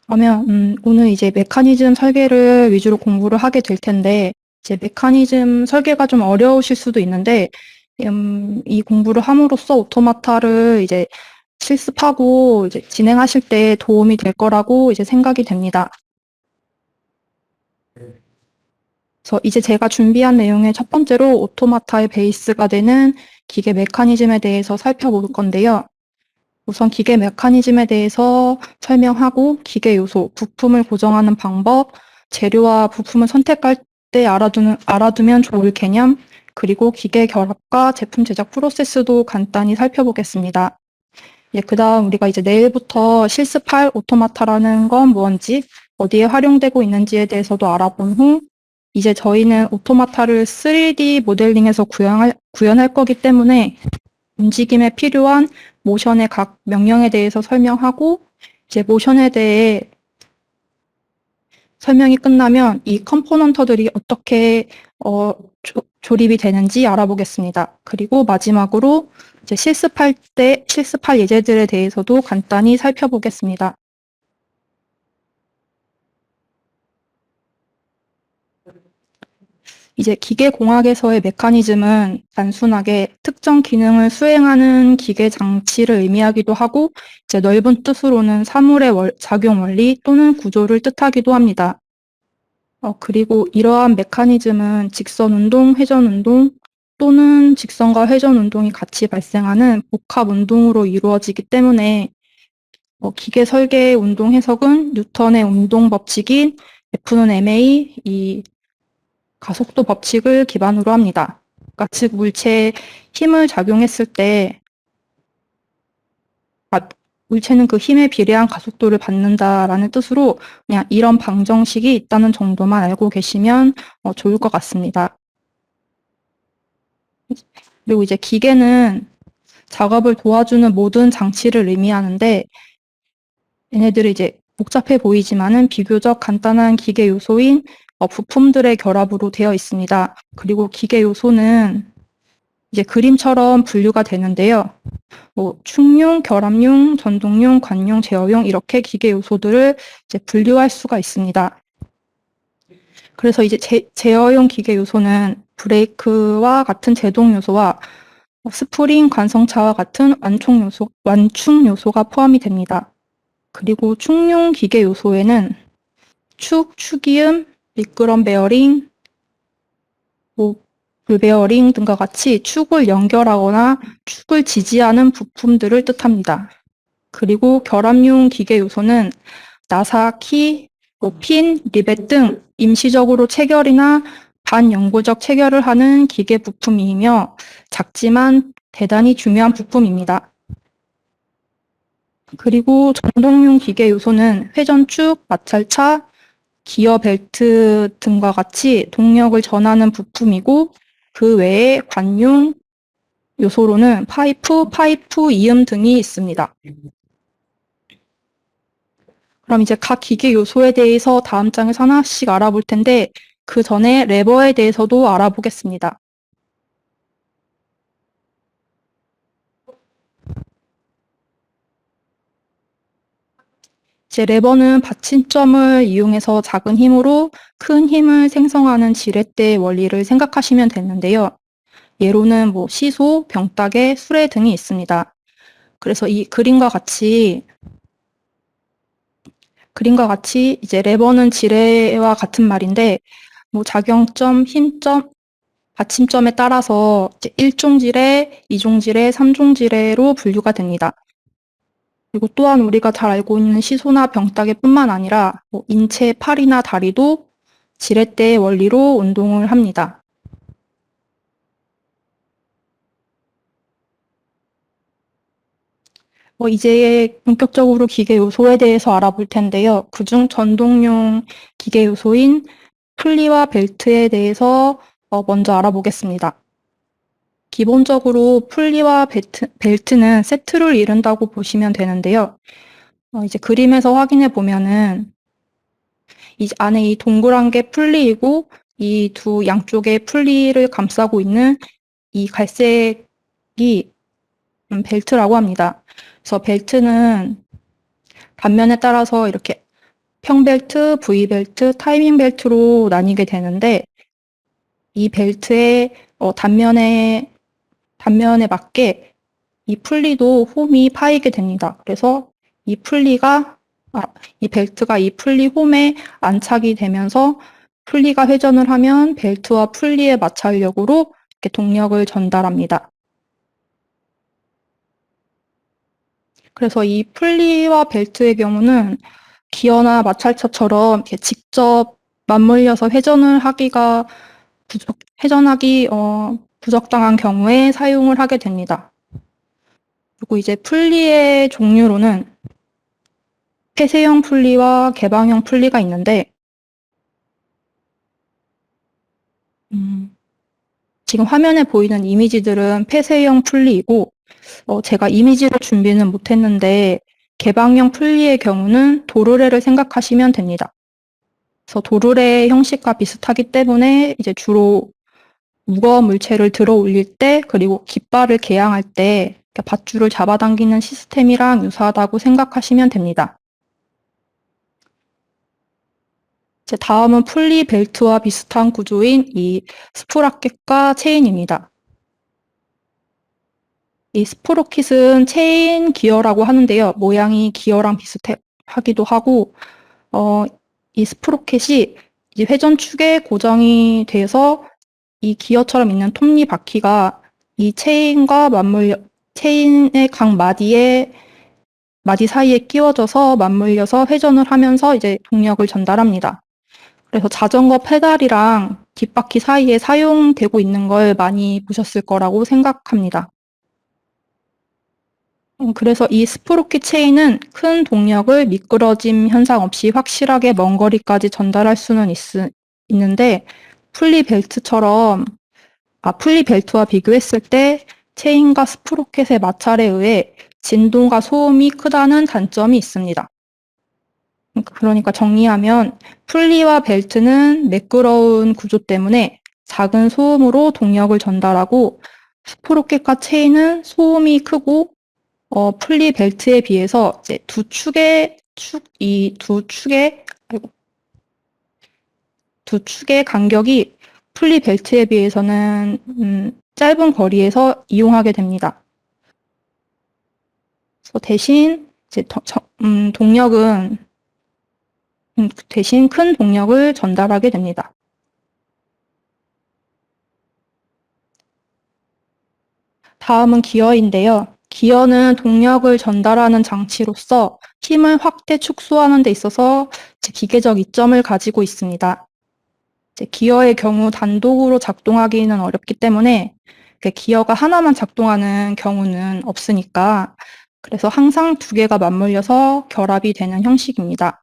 그러면 오늘 이제 메커니즘 설계를 위주로 공부를 하게 될 텐데 이제 메커니즘 설계가 좀 어려우실 수도 있는데 이 공부를 함으로써 오토마타를 이제 실습하고 이제 진행하실 때 도움이 될 거라고 이제 생각이 됩니다. 그래서 이제 제가 준비한 내용의 첫 번째로 오토마타의 베이스가 되는 기계 메커니즘에 대해서 살펴볼 건데요. 우선 기계 메커니즘에 대해서 설명하고 기계 요소, 부품을 고정하는 방법, 재료와 부품을 선택할 때 알아두면 좋을 개념, 그리고 기계 결합과 제품 제작 프로세스도 간단히 살펴보겠습니다. 예, 그다음 우리가 이제 내일부터 실습할 오토마타라는 건 뭔지, 어디에 활용되고 있는지에 대해서도 알아본 후, 이제 저희는 오토마타를 3D 모델링해서 구현할 거기 때문에 움직임에 필요한 모션의 각 명령에 대해서 설명하고 이제 모션에 대해 설명이 끝나면 이 컴포넌트들이 어떻게 조립이 되는지 알아보겠습니다. 그리고 마지막으로 이제 실습할 예제들에 대해서도 간단히 살펴보겠습니다. 이제 기계공학에서의 메커니즘은 단순하게 특정 기능을 수행하는 기계 장치를 의미하기도 하고, 이제 넓은 뜻으로는 사물의 작용 원리 또는 구조를 뜻하기도 합니다. 그리고 이러한 메커니즘은 직선 운동, 회전 운동 또는 직선과 회전 운동이 같이 발생하는 복합 운동으로 이루어지기 때문에 기계 설계의 운동 해석은 뉴턴의 운동 법칙인 F는 ma, 이 가속도 법칙을 기반으로 합니다. 그러니까 즉 물체에 힘을 작용했을 때 물체는 그 힘에 비례한 가속도를 받는다라는 뜻으로 그냥 이런 방정식이 있다는 정도만 알고 계시면 좋을 것 같습니다. 그리고 이제 기계는 작업을 도와주는 모든 장치를 의미하는데 얘네들이 이제 복잡해 보이지만은 비교적 간단한 기계 요소인 부품들의 결합으로 되어 있습니다. 그리고 기계 요소는 이제 그림처럼 분류가 되는데요. 충용, 결합용, 전동용, 관용, 제어용 이렇게 기계 요소들을 이제 분류할 수가 있습니다. 그래서 이제 제어용 기계 요소는 브레이크와 같은 제동 요소와 스프링, 관성차와 같은 완충 요소가 포함이 됩니다. 그리고 충용 기계 요소에는 축이음, 미끄럼 베어링, 불베어링 등과 같이 축을 연결하거나 축을 지지하는 부품들을 뜻합니다. 그리고 결합용 기계 요소는 나사, 키, 핀, 리벳 등 임시적으로 체결이나 반영구적 체결을 하는 기계 부품이며 작지만 대단히 중요한 부품입니다. 그리고 전동용 기계 요소는 회전축, 마찰차, 기어 벨트 등과 같이 동력을 전하는 부품이고 그 외에 관용 요소로는 파이프 이음 등이 있습니다. 그럼 이제 각 기계 요소에 대해서 다음 장에서 하나씩 알아볼 텐데 그 전에 레버에 대해서도 알아보겠습니다. 이제 레버는 받침점을 이용해서 작은 힘으로 큰 힘을 생성하는 지렛대 원리를 생각하시면 되는데요. 예로는 시소, 병따개, 수레 등이 있습니다. 그래서 이 그림과 같이 이제 레버는 지뢰와 같은 말인데 작용점, 힘점, 받침점에 따라서 이제 1종 지뢰, 2종 지뢰, 3종 지뢰로 분류가 됩니다. 그리고 또한 우리가 잘 알고 있는 시소나 병따개뿐만 아니라 인체 팔이나 다리도 지렛대의 원리로 운동을 합니다. 이제 본격적으로 기계 요소에 대해서 알아볼 텐데요. 그중 전동용 기계 요소인 풀리와 벨트에 대해서 먼저 알아보겠습니다. 기본적으로 풀리와 벨트는 세트를 이룬다고 보시면 되는데요. 이제 그림에서 확인해 보면은 이 안에 이 동그란 게 풀리이고 이 두 양쪽에 풀리를 감싸고 있는 이 갈색이 벨트라고 합니다. 그래서 벨트는 단면에 따라서 이렇게 평벨트, V벨트, 타이밍 벨트로 나뉘게 되는데 이 벨트의 단면에 맞게 이 풀리도 홈이 파이게 됩니다. 그래서 이 이 벨트가 이 풀리 홈에 안착이 되면서 풀리가 회전을 하면 벨트와 풀리의 마찰력으로 이렇게 동력을 전달합니다. 그래서 이 풀리와 벨트의 경우는 기어나 마찰처처럼 이렇게 직접 맞물려서 회전하기 부적당한 경우에 사용을 하게 됩니다. 그리고 이제 풀리의 종류로는 폐쇄형 풀리와 개방형 풀리가 있는데 지금 화면에 보이는 이미지들은 폐쇄형 풀리이고 제가 이미지를 준비는 못했는데 개방형 풀리의 경우는 도르래를 생각하시면 됩니다. 그래서 도르래 형식과 비슷하기 때문에 이제 주로 무거운 물체를 들어 올릴 때 그리고 깃발을 개양할 때 밧줄을 잡아당기는 시스템이랑 유사하다고 생각하시면 됩니다. 이제 다음은 풀리 벨트와 비슷한 구조인 이 스프라켓과 체인입니다. 이 스프로킷은 체인 기어라고 하는데요. 모양이 기어랑 비슷하기도 하고 이 스프로켓이 이제 회전축에 고정이 돼서 이 기어처럼 있는 톱니바퀴가 이 체인의 각 마디 사이에 끼워져서 맞물려서 회전을 하면서 이제 동력을 전달합니다. 그래서 자전거 페달이랑 뒷바퀴 사이에 사용되고 있는 걸 많이 보셨을 거라고 생각합니다. 그래서 이 스프로킷 체인은 큰 동력을 미끄러짐 현상 없이 확실하게 먼 거리까지 전달할 수는 있는데 풀리 벨트와 비교했을 때 체인과 스프로켓의 마찰에 의해 진동과 소음이 크다는 단점이 있습니다. 그러니까 정리하면 풀리와 벨트는 매끄러운 구조 때문에 작은 소음으로 동력을 전달하고 스프로켓과 체인은 소음이 크고 풀리 벨트에 비해서 이제 두 축의 간격이 풀리 벨트에 비해서는 짧은 거리에서 이용하게 됩니다. 그래서 대신 이제 동력은 대신 큰 동력을 전달하게 됩니다. 다음은 기어인데요. 기어는 동력을 전달하는 장치로서 힘을 확대 축소하는 데 있어서 기계적 이점을 가지고 있습니다. 기어의 경우 단독으로 작동하기는 어렵기 때문에 기어가 하나만 작동하는 경우는 없으니까 그래서 항상 두 개가 맞물려서 결합이 되는 형식입니다.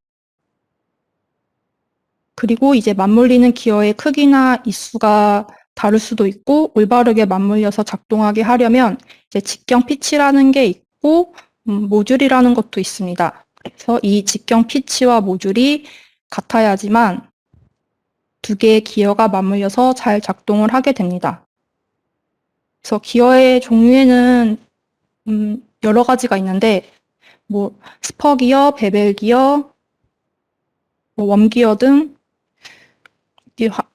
그리고 이제 맞물리는 기어의 크기나 이수가 다를 수도 있고 올바르게 맞물려서 작동하게 하려면 이제 직경 피치라는 게 있고 모듈이라는 것도 있습니다. 그래서 이 직경 피치와 모듈이 같아야지만 두 개의 기어가 맞물려서 잘 작동을 하게 됩니다. 그래서 기어의 종류에는 여러 가지가 있는데 스퍼 기어, 베벨 기어, 웜 기어 등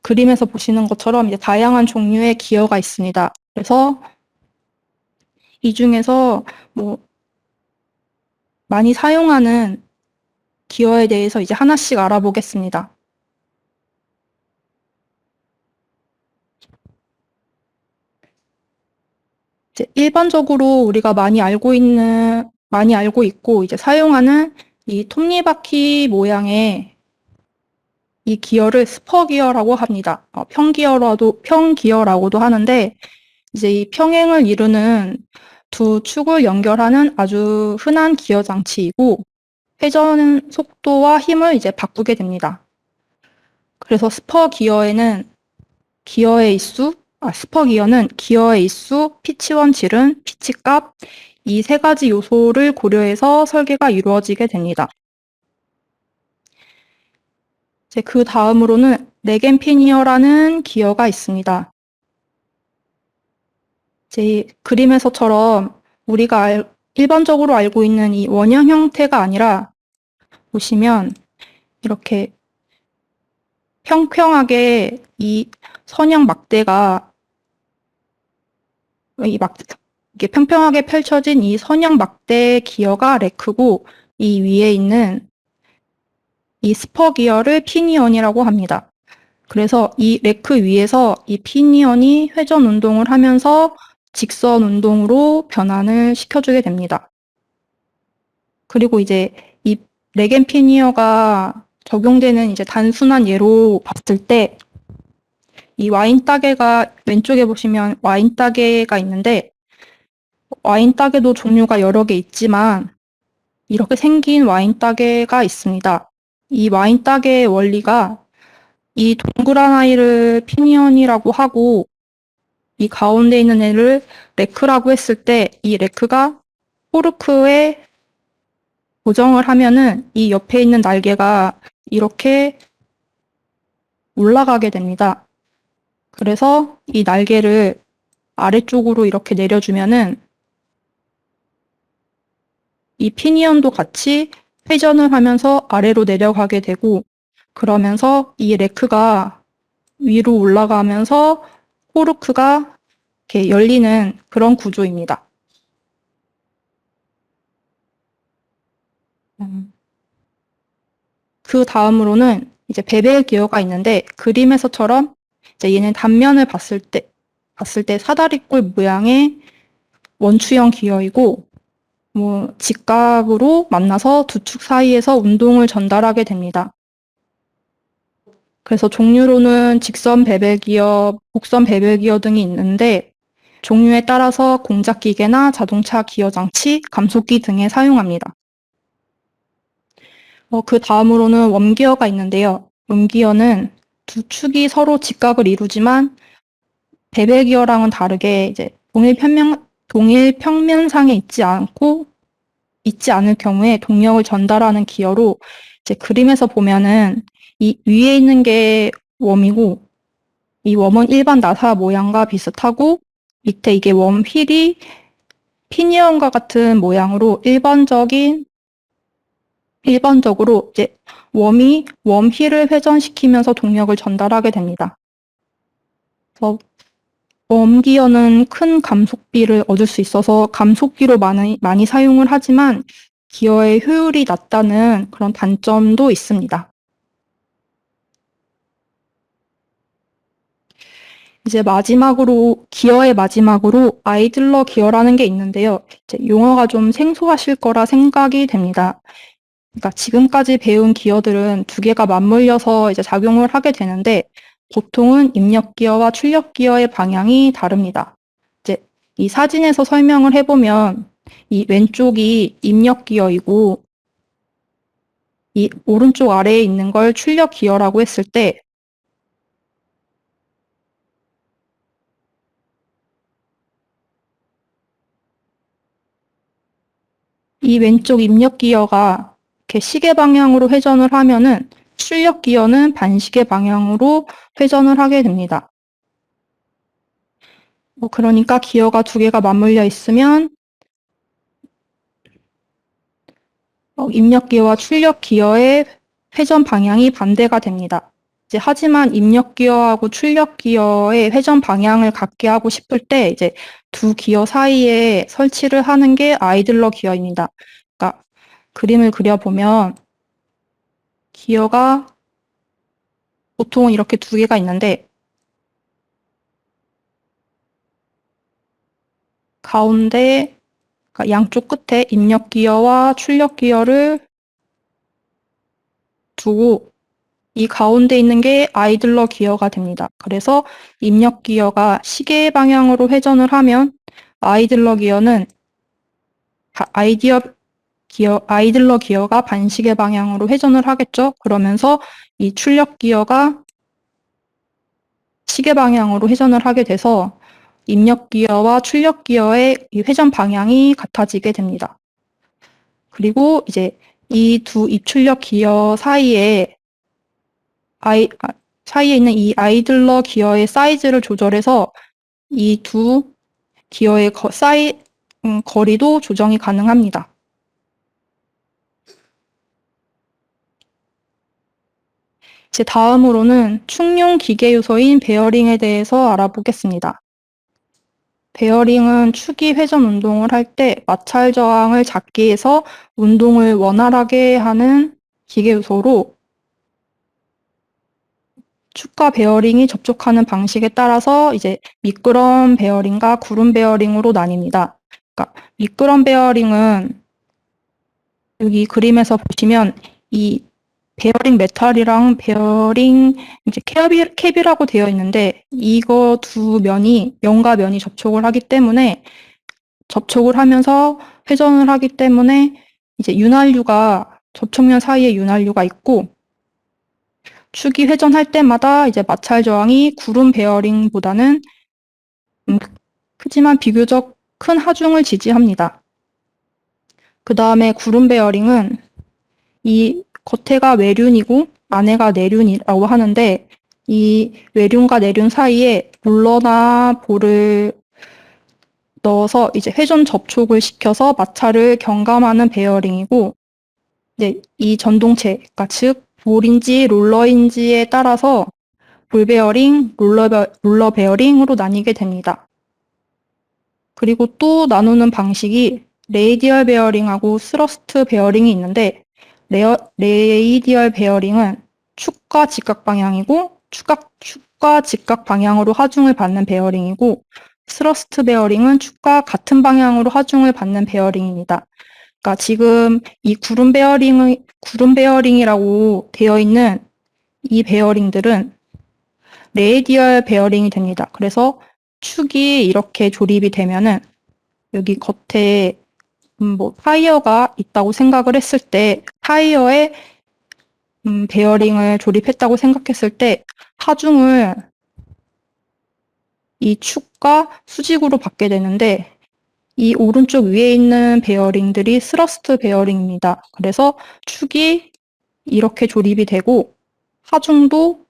그림에서 보시는 것처럼 이제 다양한 종류의 기어가 있습니다. 그래서 이 중에서 많이 사용하는 기어에 대해서 이제 하나씩 알아보겠습니다. 이제 일반적으로 우리가 많이 알고 있고 이제 사용하는 이 톱니바퀴 모양의 이 기어를 스퍼 기어라고 합니다. 평기어라고도 하는데 이제 이 평행을 이루는 두 축을 연결하는 아주 흔한 기어 장치이고 회전 속도와 힘을 이제 바꾸게 됩니다. 그래서 스퍼 기어는 기어의 이수, 피치원 질은, 피치값 이 세 가지 요소를 고려해서 설계가 이루어지게 됩니다. 이제 그 다음으로는 레겐피니어라는 기어가 있습니다. 이제 그림에서처럼 우리가 일반적으로 알고 있는 이 원형 형태가 아니라 보시면 이렇게 평평하게 이 선형 막대가 이게 평평하게 펼쳐진 이 선형 막대 기어가 레크고 이 위에 있는 이 스퍼 기어를 피니언이라고 합니다. 그래서 이 레크 위에서 이 피니언이 회전 운동을 하면서 직선 운동으로 변환을 시켜주게 됩니다. 그리고 이제 이 레겐 피니어가 적용되는 이제 단순한 예로 봤을 때 이 와인 따개가 왼쪽에 보시면 와인 따개가 있는데 와인 따개도 종류가 여러 개 있지만 이렇게 생긴 와인 따개가 있습니다. 이 와인 따개의 원리가 이 동그란 아이를 피니언이라고 하고 이 가운데 있는 애를 레크라고 했을 때 이 레크가 포르크에 고정을 하면은 이 옆에 있는 날개가 이렇게 올라가게 됩니다. 그래서 이 날개를 아래쪽으로 이렇게 내려주면은 이 피니언도 같이 회전을 하면서 아래로 내려가게 되고 그러면서 이 레크가 위로 올라가면서 포르크가 이렇게 열리는 그런 구조입니다. 그 다음으로는 이제 베벨 기어가 있는데 그림에서처럼 이제 얘는 단면을 봤을 때 사다리꼴 모양의 원추형 기어이고 직각으로 만나서 두 축 사이에서 운동을 전달하게 됩니다. 그래서 종류로는 직선 베벨 기어, 곡선 베벨 기어 등이 있는데 종류에 따라서 공작 기계나 자동차 기어 장치, 감속기 등에 사용합니다. 그 다음으로는 웜기어가 있는데요. 웜기어는 두 축이 서로 직각을 이루지만 베벨 기어랑은 다르게 이제 동일 평면상에 있지 않을 경우에 동력을 전달하는 기어로 이제 그림에서 보면은 이 위에 있는 게 웜이고 이 웜은 일반 나사 모양과 비슷하고 밑에 이게 웜 휠이 피니언과 같은 모양으로 일반적으로 이제 웜이 웜 휠을 회전시키면서 동력을 전달하게 됩니다. 그래서 웜 기어는 큰 감속비를 얻을 수 있어서 감속기로 많이 사용을 하지만 기어의 효율이 낮다는 그런 단점도 있습니다. 이제 기어의 마지막으로 아이들러 기어라는 게 있는데요. 이제 용어가 좀 생소하실 거라 생각이 됩니다. 그러니까 지금까지 배운 기어들은 두 개가 맞물려서 이제 작용을 하게 되는데 보통은 입력 기어와 출력 기어의 방향이 다릅니다. 이제 이 사진에서 설명을 해보면 이 왼쪽이 입력 기어이고 이 오른쪽 아래에 있는 걸 출력 기어라고 했을 때 이 왼쪽 입력 기어가 이렇게 시계 방향으로 회전을 하면은 출력 기어는 반시계 방향으로 회전을 하게 됩니다. 그러니까 기어가 두 개가 맞물려 있으면 입력 기어와 출력 기어의 회전 방향이 반대가 됩니다. 이제 하지만 입력 기어하고 출력 기어의 회전 방향을 같게 하고 싶을 때 이제 두 기어 사이에 설치를 하는 게 아이들러 기어입니다. 그러니까 그림을 그려보면 기어가 보통은 이렇게 두 개가 있는데 가운데 그러니까 양쪽 끝에 입력 기어와 출력 기어를 두고 이 가운데 있는 게 아이들러 기어가 됩니다. 그래서 입력 기어가 시계 방향으로 회전을 하면 아이들러 기어는 아이들러 기어가 반시계 방향으로 회전을 하겠죠. 그러면서 이 출력 기어가 시계 방향으로 회전을 하게 돼서 입력 기어와 출력 기어의 이 회전 방향이 같아지게 됩니다. 그리고 이제 이 두 입출력 기어 사이에 있는 이 아이들러 기어의 사이즈를 조절해서 이 두 기어의 거리도 조정이 가능합니다. 이제 다음으로는 충용 기계 요소인 베어링에 대해서 알아보겠습니다. 베어링은 축이 회전 운동을 할 때 마찰 저항을 작게 해서 운동을 원활하게 하는 기계 요소로 축과 베어링이 접촉하는 방식에 따라서 이제 미끄럼 베어링과 구름 베어링으로 나뉩니다. 그러니까 미끄럼 베어링은 여기 그림에서 보시면 이 베어링 메탈이랑 베어링 이제 캡이라고 되어 있는데 이거 두 면이 면과 면이 접촉을 하기 때문에 접촉을 하면서 회전을 하기 때문에 이제 윤활유가 접촉면 사이에 윤활유가 있고 축이 회전할 때마다 이제 마찰 저항이 구름 베어링보다는 크지만 비교적 큰 하중을 지지합니다. 그 다음에 구름 베어링은 이 겉에가 외륜이고 안에가 내륜이라고 하는데 이 외륜과 내륜 사이에 롤러나 볼을 넣어서 이제 회전 접촉을 시켜서 마찰을 경감하는 베어링이고 이제 이 전동체, 그러니까 즉 볼인지 롤러인지에 따라서 볼 베어링, 롤러 베어링으로 나뉘게 됩니다. 그리고 또 나누는 방식이 레이디얼 베어링하고 스러스트 베어링이 있는데 레이디얼 베어링은 축과 직각 방향이고 축과 직각 방향으로 하중을 받는 베어링이고 스러스트 베어링은 축과 같은 방향으로 하중을 받는 베어링입니다. 그러니까 지금 이 구름 베어링이라고 되어 있는 이 베어링들은 레이디얼 베어링이 됩니다. 그래서 축이 이렇게 조립이 되면은 여기 겉에 뭐 타이어가 있다고 생각을 했을 때 타이어에 베어링을 조립했다고 생각했을 때 하중을 이 축과 수직으로 받게 되는데 이 오른쪽 위에 있는 베어링들이 스러스트 베어링입니다. 그래서 축이 이렇게 조립이 되고 하중도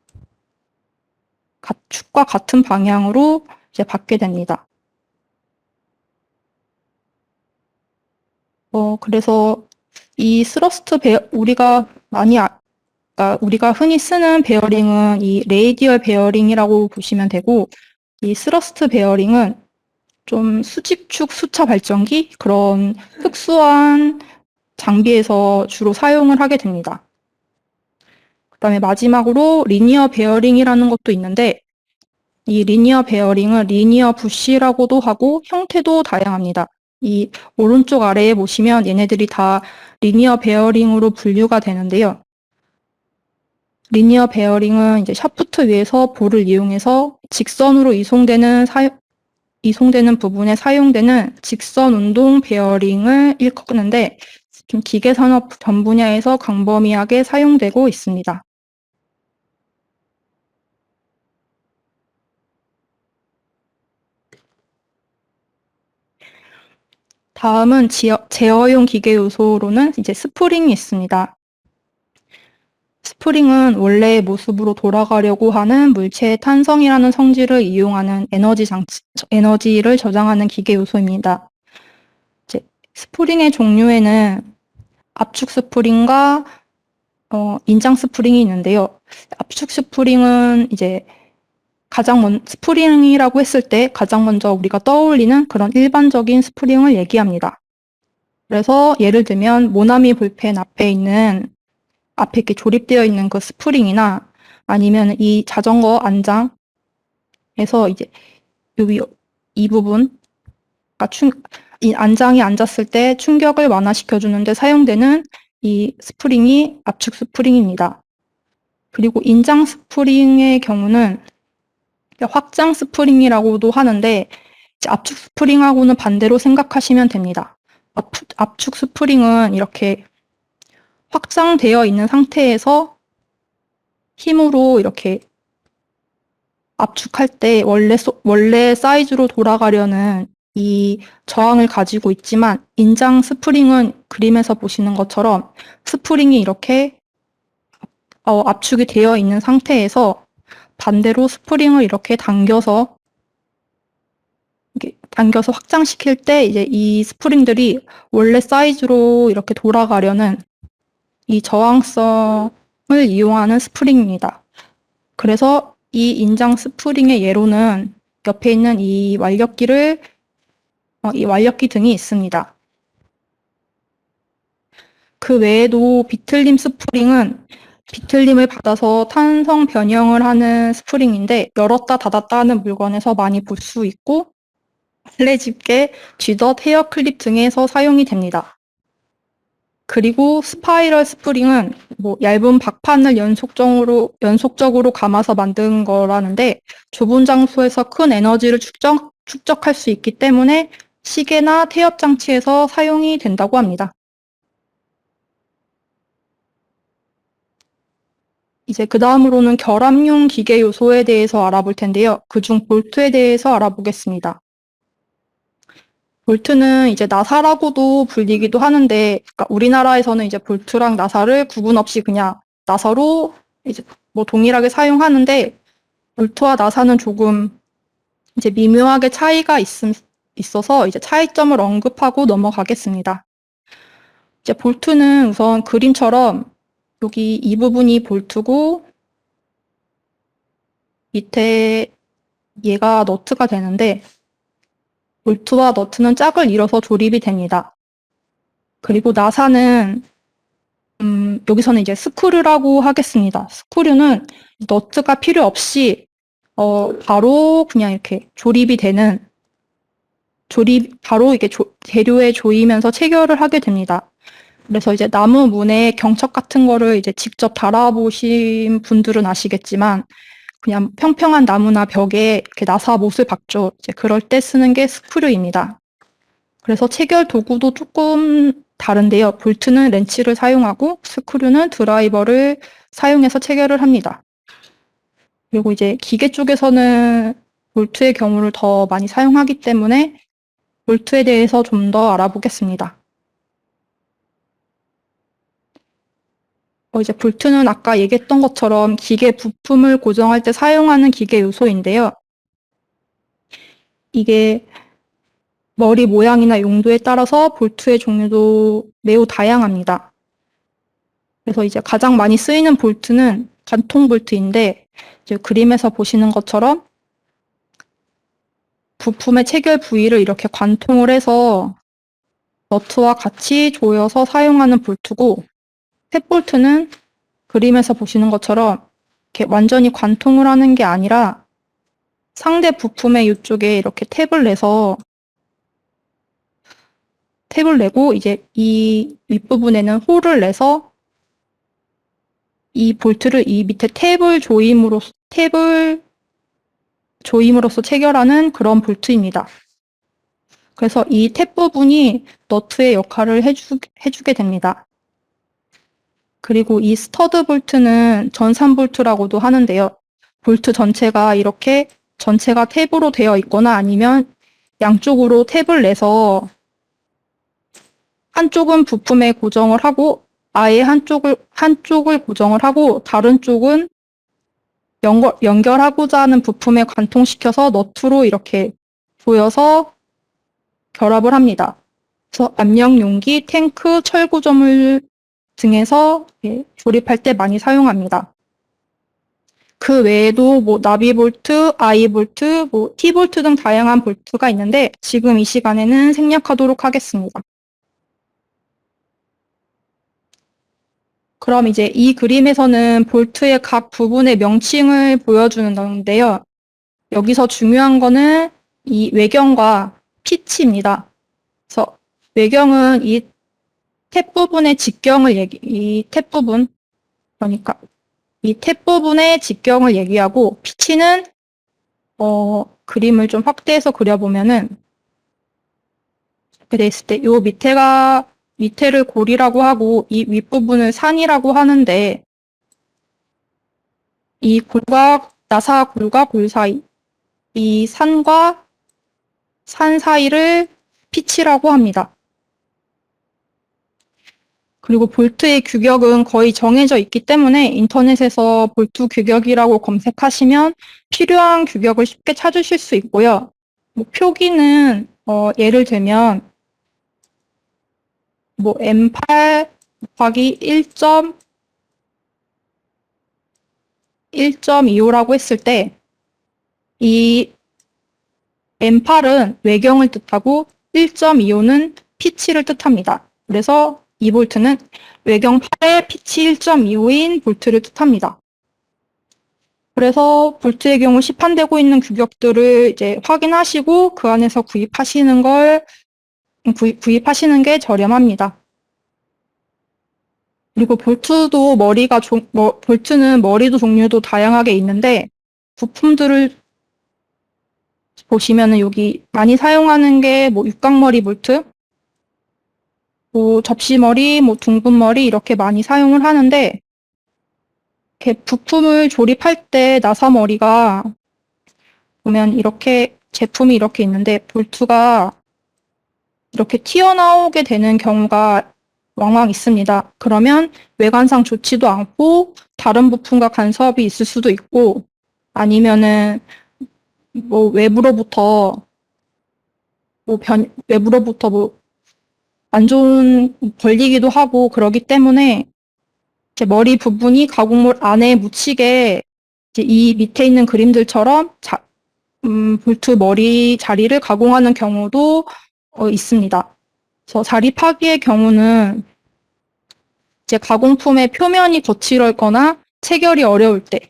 축과 같은 방향으로 이제 받게 됩니다. 그래서 이 스러스트 우리가 흔히 쓰는 베어링은 이 레이디얼 베어링이라고 보시면 되고 이 스러스트 베어링은 좀 수직축 수차 발전기 그런 특수한 장비에서 주로 사용을 하게 됩니다. 그다음에 마지막으로 리니어 베어링이라는 것도 있는데 이 리니어 베어링은 리니어 부시라고도 하고 형태도 다양합니다. 이 오른쪽 아래에 보시면 얘네들이 다 리니어 베어링으로 분류가 되는데요. 리니어 베어링은 이제 샤프트 위에서 볼을 이용해서 직선으로 이송되는 부분에 사용되는 직선 운동 베어링을 일컫는데 좀 기계산업 전 분야에서 광범위하게 사용되고 있습니다. 다음은 제어용 기계 요소로는 이제 스프링이 있습니다. 스프링은 원래의 모습으로 돌아가려고 하는 물체의 탄성이라는 성질을 이용하는 에너지를 저장하는 기계 요소입니다. 이제 스프링의 종류에는 압축 스프링과 인장 스프링이 있는데요. 압축 스프링은 이제 스프링이라고 했을 때 가장 먼저 우리가 떠올리는 그런 일반적인 스프링을 얘기합니다. 그래서 예를 들면 모나미 볼펜 앞에 이렇게 조립되어 있는 그 스프링이나 아니면 이 자전거 안장에서 이제 여기 이 부분, 그러니까 이 안장이 앉았을 때 충격을 완화시켜 주는데 사용되는 이 스프링이 압축 스프링입니다. 그리고 인장 스프링의 경우는 확장 스프링이라고도 하는데 압축 스프링하고는 반대로 생각하시면 됩니다. 압축 스프링은 이렇게 확장되어 있는 상태에서 힘으로 이렇게 압축할 때 원래 사이즈로 돌아가려는 이 저항을 가지고 있지만 인장 스프링은 그림에서 보시는 것처럼 스프링이 이렇게 압축이 되어 있는 상태에서 반대로 스프링을 이렇게 당겨서 확장시킬 때 이제 이 스프링들이 원래 사이즈로 이렇게 돌아가려는 이 저항성을 이용하는 스프링입니다. 그래서 이 인장 스프링의 예로는 옆에 있는 이 완력기 등이 있습니다. 그 외에도 비틀림 스프링은 비틀림을 받아서 탄성 변형을 하는 스프링인데 열었다 닫았다 하는 물건에서 많이 볼 수 있고 빨래 집게, 쥐덧, 헤어 클립 등에서 사용이 됩니다. 그리고 스파이럴 스프링은 얇은 박판을 연속적으로 감아서 만든 거라는데 좁은 장소에서 큰 에너지를 축적할 수 있기 때문에 시계나 태엽 장치에서 사용이 된다고 합니다. 이제 그 다음으로는 결합용 기계 요소에 대해서 알아볼 텐데요. 그중 볼트에 대해서 알아보겠습니다. 볼트는 이제 나사라고도 불리기도 하는데, 그러니까 우리나라에서는 이제 볼트랑 나사를 구분 없이 그냥 나사로 이제 동일하게 사용하는데, 볼트와 나사는 조금 이제 미묘하게 차이가 있어서 이제 차이점을 언급하고 넘어가겠습니다. 이제 볼트는 우선 그림처럼 여기 이 부분이 볼트고 밑에 얘가 너트가 되는데 볼트와 너트는 짝을 이뤄서 조립이 됩니다. 그리고 나사는 여기서는 이제 스크류라고 하겠습니다. 스크류는 너트가 필요 없이 바로 그냥 이렇게 조립이 되는 바로 이게 재료에 조이면서 체결을 하게 됩니다. 그래서 이제 나무 문에 경첩 같은 거를 이제 직접 달아보신 분들은 아시겠지만 그냥 평평한 나무나 벽에 이렇게 나사 못을 박죠. 이제 그럴 때 쓰는 게 스크류입니다. 그래서 체결 도구도 조금 다른데요. 볼트는 렌치를 사용하고 스크류는 드라이버를 사용해서 체결을 합니다. 그리고 이제 기계 쪽에서는 볼트의 경우를 더 많이 사용하기 때문에 볼트에 대해서 좀 더 알아보겠습니다. 이제 볼트는 아까 얘기했던 것처럼 기계 부품을 고정할 때 사용하는 기계 요소인데요. 이게 머리 모양이나 용도에 따라서 볼트의 종류도 매우 다양합니다. 그래서 이제 가장 많이 쓰이는 볼트는 관통 볼트인데 이제 그림에서 보시는 것처럼 부품의 체결 부위를 이렇게 관통을 해서 너트와 같이 조여서 사용하는 볼트고 탭볼트는 그림에서 보시는 것처럼 이렇게 완전히 관통을 하는 게 아니라 상대 부품의 이쪽에 이렇게 탭을 내고 이제 이 윗부분에는 홀을 내서 이 볼트를 이 밑에 탭을 조임으로써 체결하는 그런 볼트입니다. 그래서 이 탭 부분이 너트의 역할을 해주게 됩니다. 그리고 이 스터드 볼트는 전산 볼트라고도 하는데요. 볼트 전체가 이렇게 전체가 탭으로 되어 있거나 아니면 양쪽으로 탭을 내서 한쪽은 부품에 고정을 하고 아예 한쪽을 고정을 하고 다른 쪽은 연결하고자 하는 부품에 관통시켜서 너트로 이렇게 조여서 결합을 합니다. 그래서 압력 용기, 탱크, 철구조물 등에서 조립할 때 많이 사용합니다. 그 외에도 나비볼트, 아이볼트, T볼트 등 다양한 볼트가 있는데 지금 이 시간에는 생략하도록 하겠습니다. 그럼 이제 이 그림에서는 볼트의 각 부분의 명칭을 보여주는데요. 여기서 중요한 거는 이 외경과 피치입니다. 그래서 외경은 이 탭 부분의 그러니까 이 탭 부분의 직경을 얘기하고 피치는 그림을 좀 확대해서 그려보면은 이렇게 돼 있을 때 요 밑에를 골이라고 하고 이 윗부분을 산이라고 하는데 이 나사 골과 골 사이 이 산과 산 사이를 피치라고 합니다. 그리고 볼트의 규격은 거의 정해져 있기 때문에 인터넷에서 볼트 규격이라고 검색하시면 필요한 규격을 쉽게 찾으실 수 있고요. 표기는 예를 들면 M8 곱하기 1.1 1.25라고 했을 때 이 M8은 외경을 뜻하고 1.25는 피치를 뜻합니다. 그래서 2볼트는 외경 8의 피치 1.25인 볼트를 뜻합니다. 그래서 볼트의 경우 시판되고 있는 규격들을 이제 확인하시고 그 안에서 구입하시는 게 저렴합니다. 그리고 볼트도 볼트는 머리도 종류도 다양하게 있는데 부품들을 보시면은 여기 많이 사용하는 게 뭐 육각머리 볼트, 뭐 접시머리, 뭐 둥근머리 이렇게 많이 사용을 하는데 이렇게 부품을 조립할 때 나사머리가 보면 이렇게 제품이 이렇게 있는데 볼트가 이렇게 튀어나오게 되는 경우가 왕왕 있습니다. 그러면 외관상 좋지도 않고 다른 부품과 간섭이 있을 수도 있고 아니면은 뭐 외부로부터 뭐 안 좋은 걸리기도 하고 그러기 때문에 이렇게 머리 부분이 가공물 안에 묻히게 이제 이 밑에 있는 그림들처럼 볼트 머리 자리를 가공하는 경우도 있습니다. 그래서 자리 파기의 경우는 이제 가공품의 표면이 거칠거나 체결이 어려울 때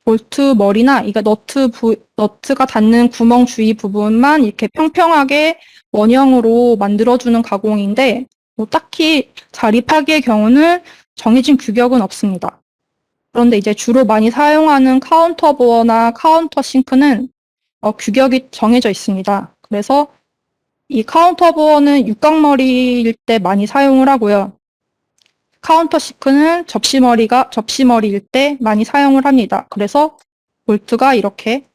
볼트 머리나 이게 너트가 닿는 구멍 주위 부분만 이렇게 평평하게 원형으로 만들어주는 가공인데 뭐 딱히 자리 파기의 경우는 정해진 규격은 없습니다. 그런데 이제 주로 많이 사용하는 카운터 보어나 카운터 싱크는 규격이 정해져 있습니다. 그래서 이 카운터 보어는 육각머리일 때 많이 사용을 하고요. 카운터 싱크는 접시머리일 때 많이 사용을 합니다. 그래서 볼트가 이렇게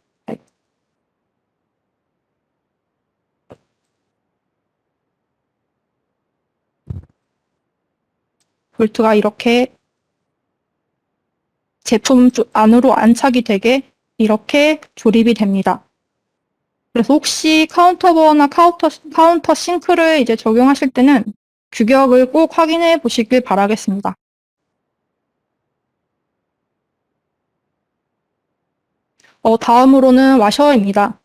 제품 안으로 안착이 되게 이렇게 조립이 됩니다. 그래서 혹시 카운터버나 카운터 싱크를 이제 적용하실 때는 규격을 꼭 확인해 보시길 바라겠습니다. 다음으로는 와셔입니다.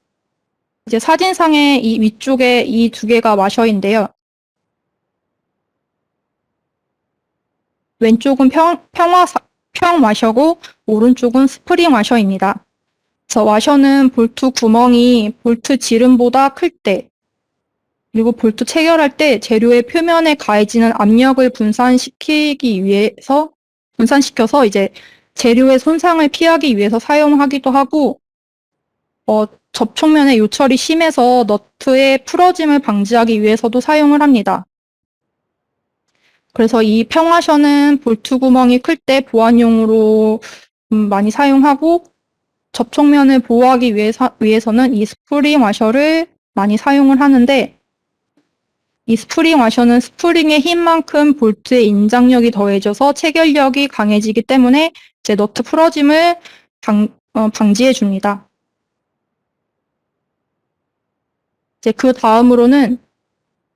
이제 사진상에 이 위쪽에 이 두 개가 와셔인데요. 왼쪽은 평 와셔고 오른쪽은 스프링 와셔입니다. 저 와셔는 볼트 구멍이 볼트 지름보다 클 때, 그리고 볼트 체결할 때 재료의 표면에 가해지는 압력을 분산시켜서 이제 재료의 손상을 피하기 위해서 사용하기도 하고, 접촉면에 요철이 심해서 너트의 풀어짐을 방지하기 위해서도 사용을 합니다. 그래서 이 평와셔는 볼트 구멍이 클 때 보완용으로 많이 사용하고, 접촉면을 보호하기 위해서는 이 스프링 와셔를 많이 사용을 하는데 이 스프링 와셔는 스프링의 힘만큼 볼트의 인장력이 더해져서 체결력이 강해지기 때문에 이제 너트 풀어짐을 방지해 줍니다. 이제 그 다음으로는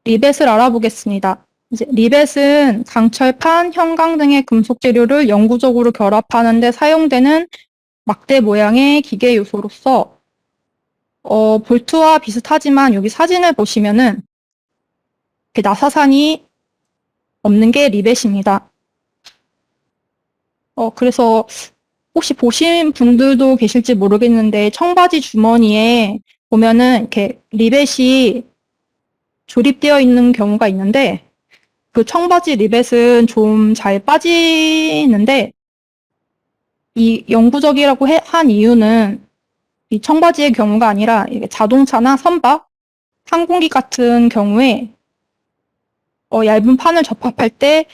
리벳을 알아보겠습니다. 이제 리벳은 강철판, 형광 등의 금속 재료를 영구적으로 결합하는 데 사용되는 막대 모양의 기계 요소로서 볼트와 비슷하지만 여기 사진을 보시면은 나사산이 없는 게 리벳입니다. 그래서 혹시 보신 분들도 계실지 모르겠는데 청바지 주머니에 보면은 이렇게 리벳이 조립되어 있는 경우가 있는데 그 청바지 리벳은 좀 잘 빠지는데 이 영구적이라고 한 이유는 이 청바지의 경우가 아니라 자동차나 선박, 항공기 같은 경우에 얇은 판을 접합할 때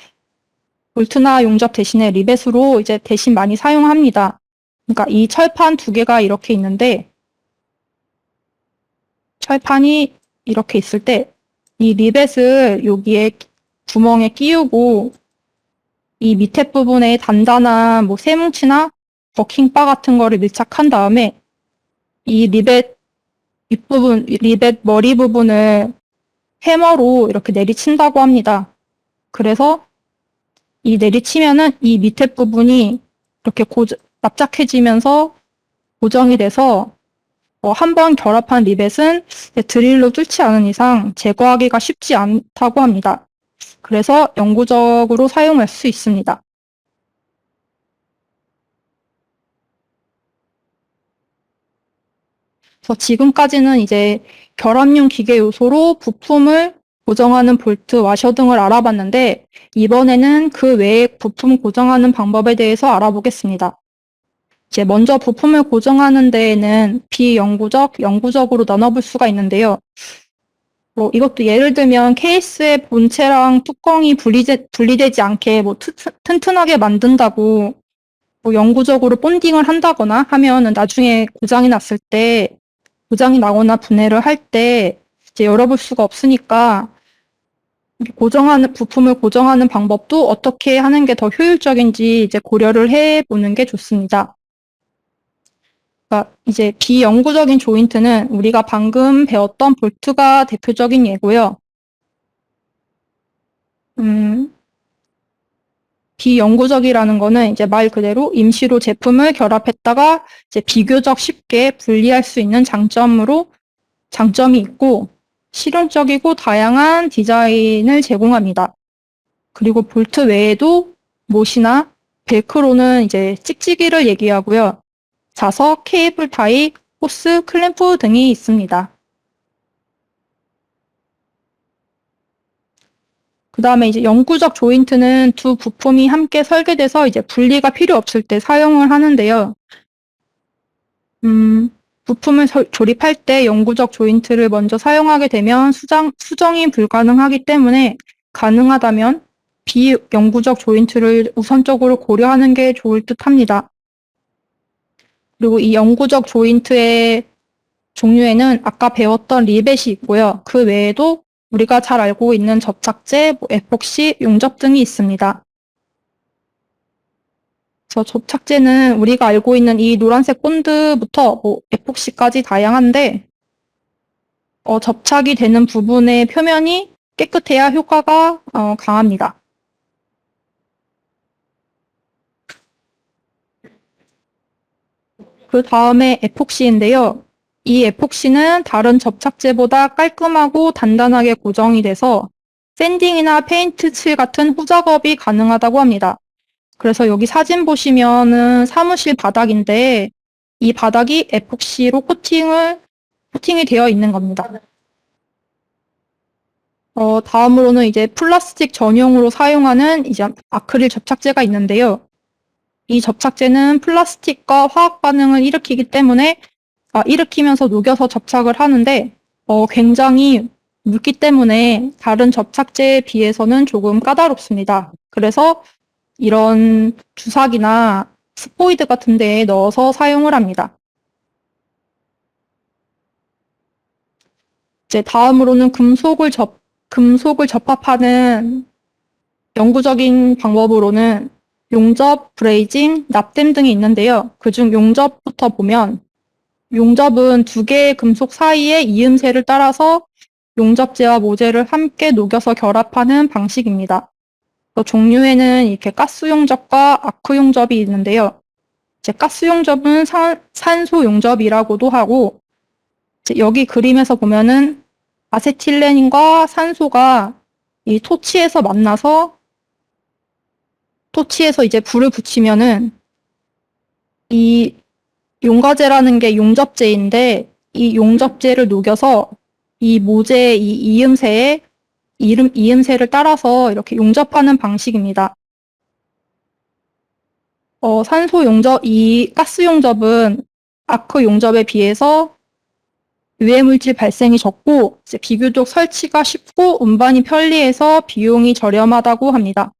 볼트나 용접 대신에 리벳으로 이제 대신 많이 사용합니다. 그러니까 이 철판 두 개가 이렇게 있는데 철판이 이렇게 있을 때 이 리벳을 여기에 구멍에 끼우고 이 밑에 부분에 단단한 뭐 쇠뭉치나 버킹바 같은 거를 밀착한 다음에 이 리벳 머리 부분을 해머로 이렇게 내리친다고 합니다. 그래서 이 내리치면은 이 밑에 부분이 이렇게 납작해지면서 고정이 돼서 한 번 결합한 리벳은 드릴로 뚫지 않은 이상 제거하기가 쉽지 않다고 합니다. 그래서 영구적으로 사용할 수 있습니다. 그래서 지금까지는 이제 결합용 기계 요소로 부품을 고정하는 볼트, 와셔 등을 알아봤는데 이번에는 그 외에 부품 고정하는 방법에 대해서 알아보겠습니다. 이제 먼저 부품을 고정하는 데에는 비영구적, 영구적으로 나눠볼 수가 있는데요. 이것도 예를 들면 케이스의 본체랑 뚜껑이 분리되지 않게 튼튼하게 만든다고 영구적으로 본딩을 한다거나 하면 나중에 고장이 났을 때 고장이 나거나 분해를 할 때 이제 열어볼 수가 없으니까 부품을 고정하는 방법도 어떻게 하는 게 더 효율적인지 이제 고려를 해보는 게 좋습니다. 그러니까 이제 비영구적인 조인트는 우리가 방금 배웠던 볼트가 대표적인 예고요. 비영구적이라는 거는 이제 말 그대로 임시로 제품을 결합했다가 이제 비교적 쉽게 분리할 수 있는 장점이 있고 실용적이고 다양한 디자인을 제공합니다. 그리고 볼트 외에도 못이나 벨크로는 이제 찍찍이를 얘기하고요. 자석, 케이블 타이, 호스, 클램프 등이 있습니다. 그 다음에 이제 영구적 조인트는 두 부품이 함께 설계돼서 이제 분리가 필요 없을 때 사용을 하는데요. 부품을 조립할 때 영구적 조인트를 먼저 사용하게 되면 수정이 불가능하기 때문에 가능하다면 비영구적 조인트를 우선적으로 고려하는 게 좋을 듯 합니다. 그리고 이 영구적 조인트의 종류에는 아까 배웠던 리벳이 있고요. 그 외에도 우리가 잘 알고 있는 접착제, 에폭시, 용접 등이 있습니다. 그래서 접착제는 우리가 알고 있는 이 노란색 본드부터 에폭시까지 다양한데 접착이 되는 부분의 표면이 깨끗해야 효과가 강합니다. 그 다음에 에폭시인데요. 이 에폭시는 다른 접착제보다 깔끔하고 단단하게 고정이 돼서 샌딩이나 페인트 칠 같은 후작업이 가능하다고 합니다. 그래서 여기 사진 보시면은 사무실 바닥인데 이 바닥이 에폭시로 코팅이 되어 있는 겁니다. 다음으로는 이제 플라스틱 전용으로 사용하는 이제 아크릴 접착제가 있는데요. 이 접착제는 플라스틱과 화학 반응을 일으키기 때문에 일으키면서 녹여서 접착을 하는데 굉장히 묽기 때문에 다른 접착제에 비해서는 조금 까다롭습니다. 그래서 이런 주사기나 스포이드 같은 데에 넣어서 사용을 합니다. 이제 다음으로는 금속을 접합하는 영구적인 방법으로는 용접, 브레이징, 납땜 등이 있는데요. 그중 용접부터 보면 용접은 두 개의 금속 사이의 이음새를 따라서 용접제와 모재를 함께 녹여서 결합하는 방식입니다. 종류에는 이렇게 가스 용접과 아크 용접이 있는데요. 이제 가스 용접은 산소 용접이라고도 하고 여기 그림에서 보면은 아세틸렌과 산소가 이 토치에서 만나서 토치에서 이제 불을 붙이면은 이 용가제라는 게 용접제인데 이 용접제를 녹여서 이 모재의 이 이음새를 따라서 이렇게 용접하는 방식입니다. 이 가스 용접은 아크 용접에 비해서 유해물질 발생이 적고 비교적 설치가 쉽고 운반이 편리해서 비용이 저렴하다고 합니다.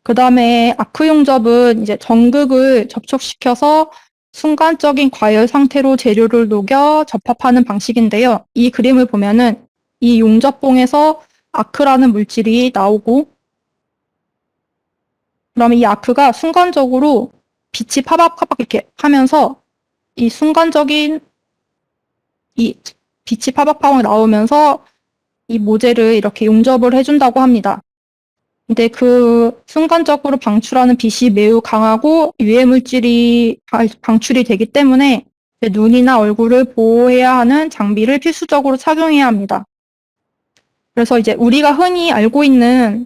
그 다음에 아크 용접은 이제 전극을 접촉시켜서 순간적인 과열 상태로 재료를 녹여 접합하는 방식인데요. 이 그림을 보면은 이 용접봉에서 아크라는 물질이 나오고 그러면 이 아크가 순간적으로 빛이 파박파박 이렇게 하면서 이 순간적인 이 빛이 파박파박 나오면서 이 모재를 이렇게 용접을 해준다고 합니다. 근데 그 순간적으로 방출하는 빛이 매우 강하고 유해 물질이 방출이 되기 때문에 눈이나 얼굴을 보호해야 하는 장비를 필수적으로 착용해야 합니다. 그래서 이제 우리가 흔히 알고 있는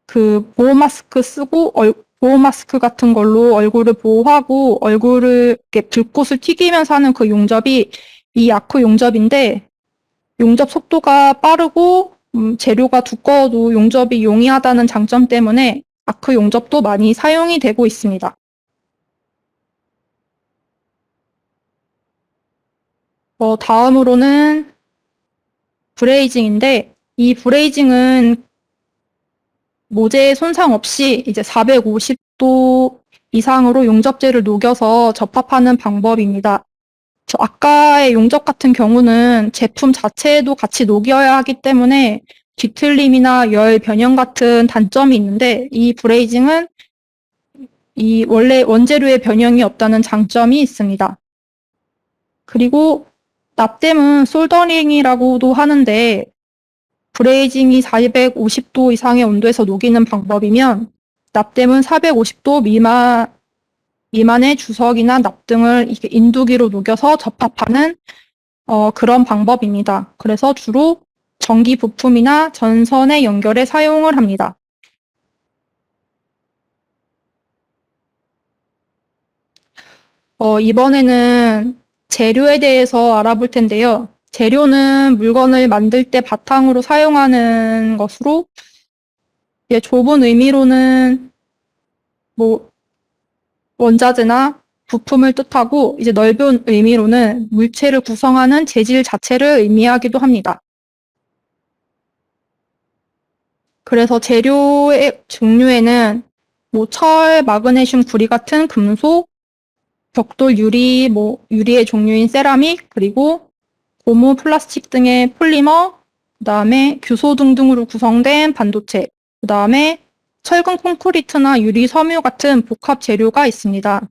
그 보호 마스크 쓰고 보호 마스크 같은 걸로 얼굴을 보호하고 얼굴을 이렇게 불꽃을 튀기면서 하는 그 용접이 이 아크 용접인데 용접 속도가 빠르고 재료가 두꺼워도 용접이 용이하다는 장점 때문에 아크 용접도 많이 사용이 되고 있습니다. 다음으로는 브레이징인데 이 브레이징은 모재에 손상 없이 이제 450도 이상으로 용접재를 녹여서 접합하는 방법입니다. 아까의 용접 같은 경우는 제품 자체에도 같이 녹여야 하기 때문에 뒤틀림이나 열 변형 같은 단점이 있는데 이 브레이징은 이 원래 원재료의 변형이 없다는 장점이 있습니다. 그리고 납땜은 솔더링이라고도 하는데 브레이징이 450도 이상의 온도에서 녹이는 방법이면 납땜은 450도 미만의 주석이나 납 등을 이렇게 인두기로 녹여서 접합하는 그런 방법입니다. 그래서 주로 전기 부품이나 전선의 연결에 사용을 합니다. 이번에는 재료에 대해서 알아볼 텐데요. 재료는 물건을 만들 때 바탕으로 사용하는 것으로 좁은 의미로는 뭐 원자재나 부품을 뜻하고 이제 넓은 의미로는 물체를 구성하는 재질 자체를 의미하기도 합니다. 그래서 재료의 종류에는 철, 마그네슘, 구리 같은 금속, 벽돌, 유리, 유리의 종류인 세라믹, 그리고 고무, 플라스틱 등의 폴리머, 그다음에 규소 등등으로 구성된 반도체, 그다음에 철근 콘크리트나 유리 섬유 같은 복합 재료가 있습니다.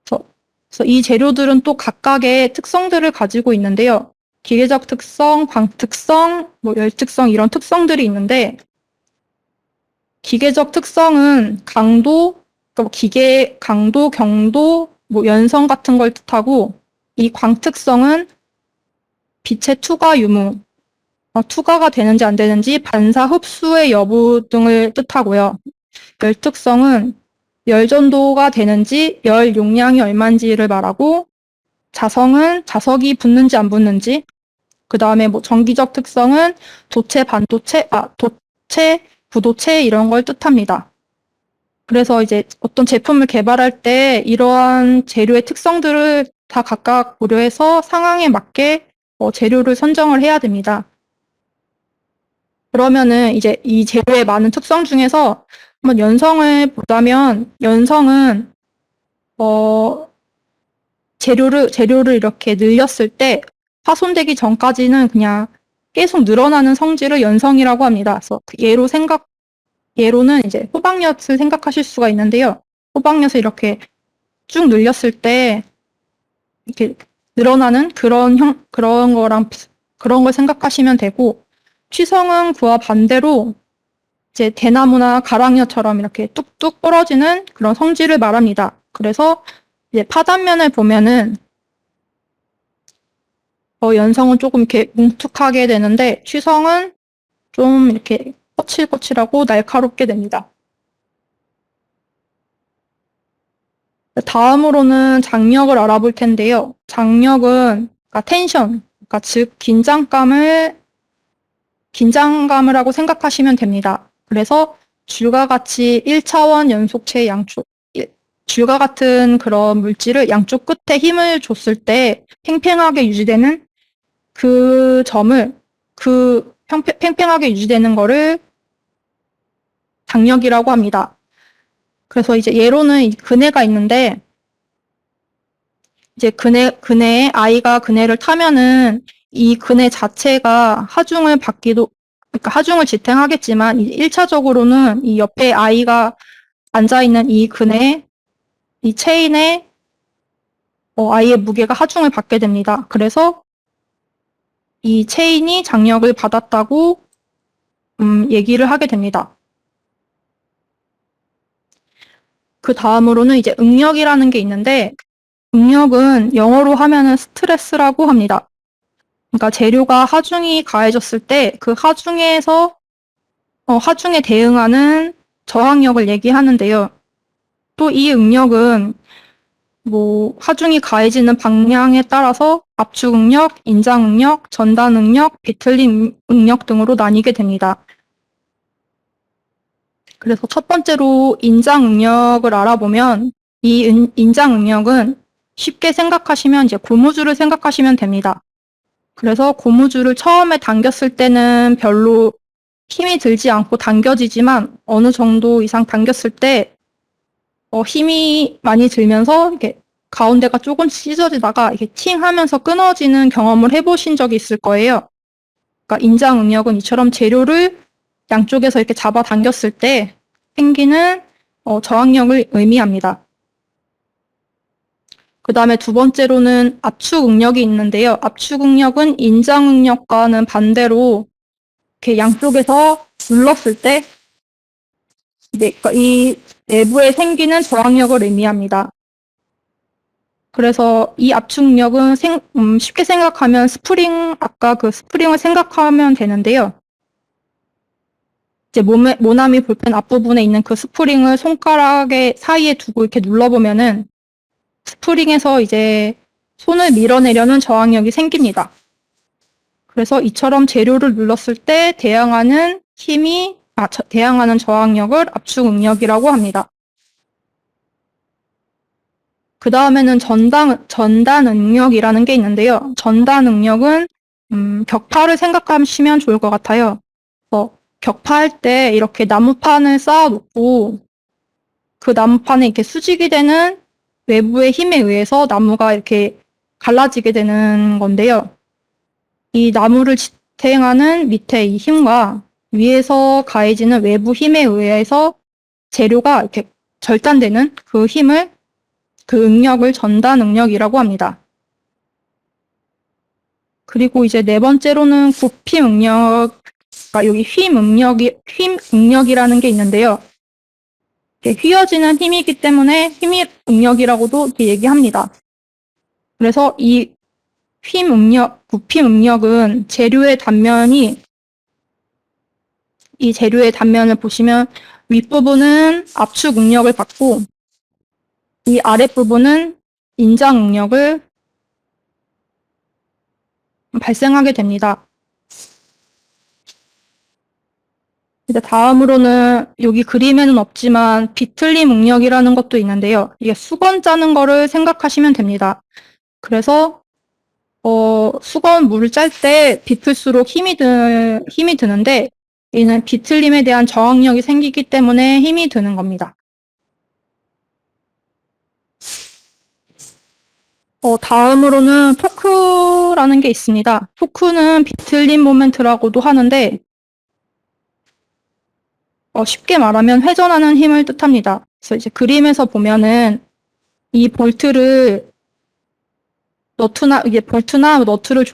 그래서 이 재료들은 또 각각의 특성들을 가지고 있는데요. 기계적 특성, 광 특성, 열 특성 이런 특성들이 있는데 기계적 특성은 강도, 기계 강도, 경도, 연성 같은 걸 뜻하고 이 광 특성은 빛의 투과 유무, 투과가 되는지 안 되는지 반사 흡수의 여부 등을 뜻하고요. 열 특성은 열 전도가 되는지 열 용량이 얼마인지를 말하고 자성은 자석이 붙는지 안 붙는지 그 다음에 전기적 특성은 도체, 반도체, 도체, 부도체 이런 걸 뜻합니다. 그래서 이제 어떤 제품을 개발할 때 이러한 재료의 특성들을 다 각각 고려해서 상황에 맞게 재료를 선정을 해야 됩니다. 그러면은 이제 이 재료의 많은 특성 중에서 한번 연성을 보자면 연성은 재료를 이렇게 늘렸을 때 파손되기 전까지는 그냥 계속 늘어나는 성질을 연성이라고 합니다. 그래서 예로는 이제 호박엿을 생각하실 수가 있는데요. 호박엿을 이렇게 쭉 늘렸을 때 이렇게 늘어나는 그런 걸 생각하시면 되고 취성은 그와 반대로 이제 대나무나 가랑엿처럼 이렇게 뚝뚝 떨어지는 그런 성질을 말합니다. 그래서 이제 파단면을 보면은 연성은 조금 이렇게 뭉툭하게 되는데 취성은 좀 이렇게 거칠거칠하고 날카롭게 됩니다. 다음으로는 장력을 알아볼 텐데요. 장력은 텐션, 즉 긴장감을 하고 생각하시면 됩니다. 그래서 줄과 같이 1차원 연속체 양쪽 줄과 같은 그런 물질을 양쪽 끝에 힘을 줬을 때 팽팽하게 유지되는 그 점을 팽팽하게 유지되는 거를 장력이라고 합니다. 그래서 이제 예로는 그네가 있는데 이제 그네에 아이가 그네를 타면은 이 그네 자체가 하중을 지탱하겠지만 1차적으로는 이 옆에 아이가 앉아있는 이 그네, 이 체인에 아이의 무게가 하중을 받게 됩니다. 그래서 이 체인이 장력을 받았다고 얘기를 하게 됩니다. 그 다음으로는 이제 응력이라는 게 있는데, 응력은 영어로 하면은 스트레스라고 합니다. 그러니까 재료가 하중이 가해졌을 때 그 하중에서 하중에 대응하는 저항력을 얘기하는데요. 또 이 응력은 뭐 하중이 가해지는 방향에 따라서 압축 응력, 인장 응력, 전단 응력, 비틀림 응력 등으로 나뉘게 됩니다. 그래서 첫 번째로 인장 응력을 알아보면 이 인장 응력은 쉽게 생각하시면 이제 고무줄을 생각하시면 됩니다. 그래서 고무줄을 처음에 당겼을 때는 별로 힘이 들지 않고 당겨지지만 어느 정도 이상 당겼을 때 힘이 많이 들면서 이렇게 가운데가 조금씩 찢어지다가 이렇게 팅 하면서 끊어지는 경험을 해보신 적이 있을 거예요. 그러니까 인장 응력은 이처럼 재료를 양쪽에서 이렇게 잡아 당겼을 때 생기는 저항력을 의미합니다. 그 다음에 두 번째로는 압축 응력이 있는데요. 압축 응력은 인장 응력과는 반대로 이렇게 양쪽에서 눌렀을 때 이 내부에 생기는 저항력을 의미합니다. 그래서 이 압축력은 쉽게 생각하면 아까 그 스프링을 생각하면 되는데요. 이제 모나미 볼펜 앞부분에 있는 그 스프링을 손가락에 사이에 두고 이렇게 눌러보면은 스프링에서 이제 손을 밀어내려는 저항력이 생깁니다. 그래서 이처럼 재료를 눌렀을 때 대항하는 대항하는 저항력을 압축 응력이라고 합니다. 그 다음에는 전단 응력이라는 게 있는데요. 전단 응력은 격파를 생각하시면 좋을 것 같아요. 격파할 때 이렇게 나무판을 쌓아놓고 그 나무판에 이렇게 수직이 되는 외부의 힘에 의해서 나무가 이렇게 갈라지게 되는 건데요. 이 나무를 지탱하는 밑에 이 힘과 위에서 가해지는 외부 힘에 의해서 재료가 이렇게 절단되는 그 응력을 전단 응력이라고 합니다. 그리고 이제 네 번째로는 굽힘 응력, 그러니까 여기 휨 응력이라는 게 있는데요. 휘어지는 힘이기 때문에 휨 응력이라고도 이렇게 얘기합니다. 그래서 이 굽힘 응력은 이 재료의 단면을 보시면 윗부분은 압축 응력을 받고 이 아랫부분은 인장 응력을 발생하게 됩니다. 이제 다음으로는 여기 그림에는 없지만 비틀림 응력이라는 것도 있는데요. 이게 수건 짜는 거를 생각하시면 됩니다. 그래서 수건 물을 짤 때 비틀수록 힘이 드는데 이는 비틀림에 대한 저항력이 생기기 때문에 힘이 드는 겁니다. 다음으로는 토크라는 게 있습니다. 토크는 비틀림 모멘트라고도 하는데 쉽게 말하면 회전하는 힘을 뜻합니다. 그래서 이제 그림에서 보면은 이 볼트나 너트를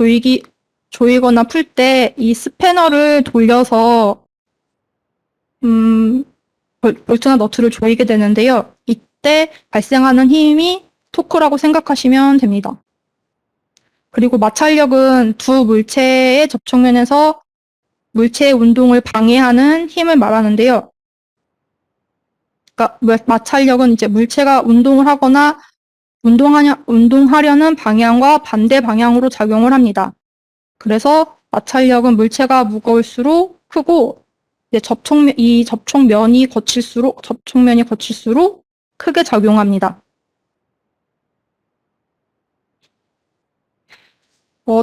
조이거나 풀 때 이 스패너를 돌려서 볼트나 너트를 조이게 되는데요. 이때 발생하는 힘이 토크라고 생각하시면 됩니다. 그리고 마찰력은 두 물체의 접촉면에서 물체의 운동을 방해하는 힘을 말하는데요. 그러니까 마찰력은 이제 물체가 운동을 하거나 운동하려는 방향과 반대 방향으로 작용을 합니다. 그래서 마찰력은 물체가 무거울수록 크고 이제 접촉면이 거칠수록 크게 작용합니다.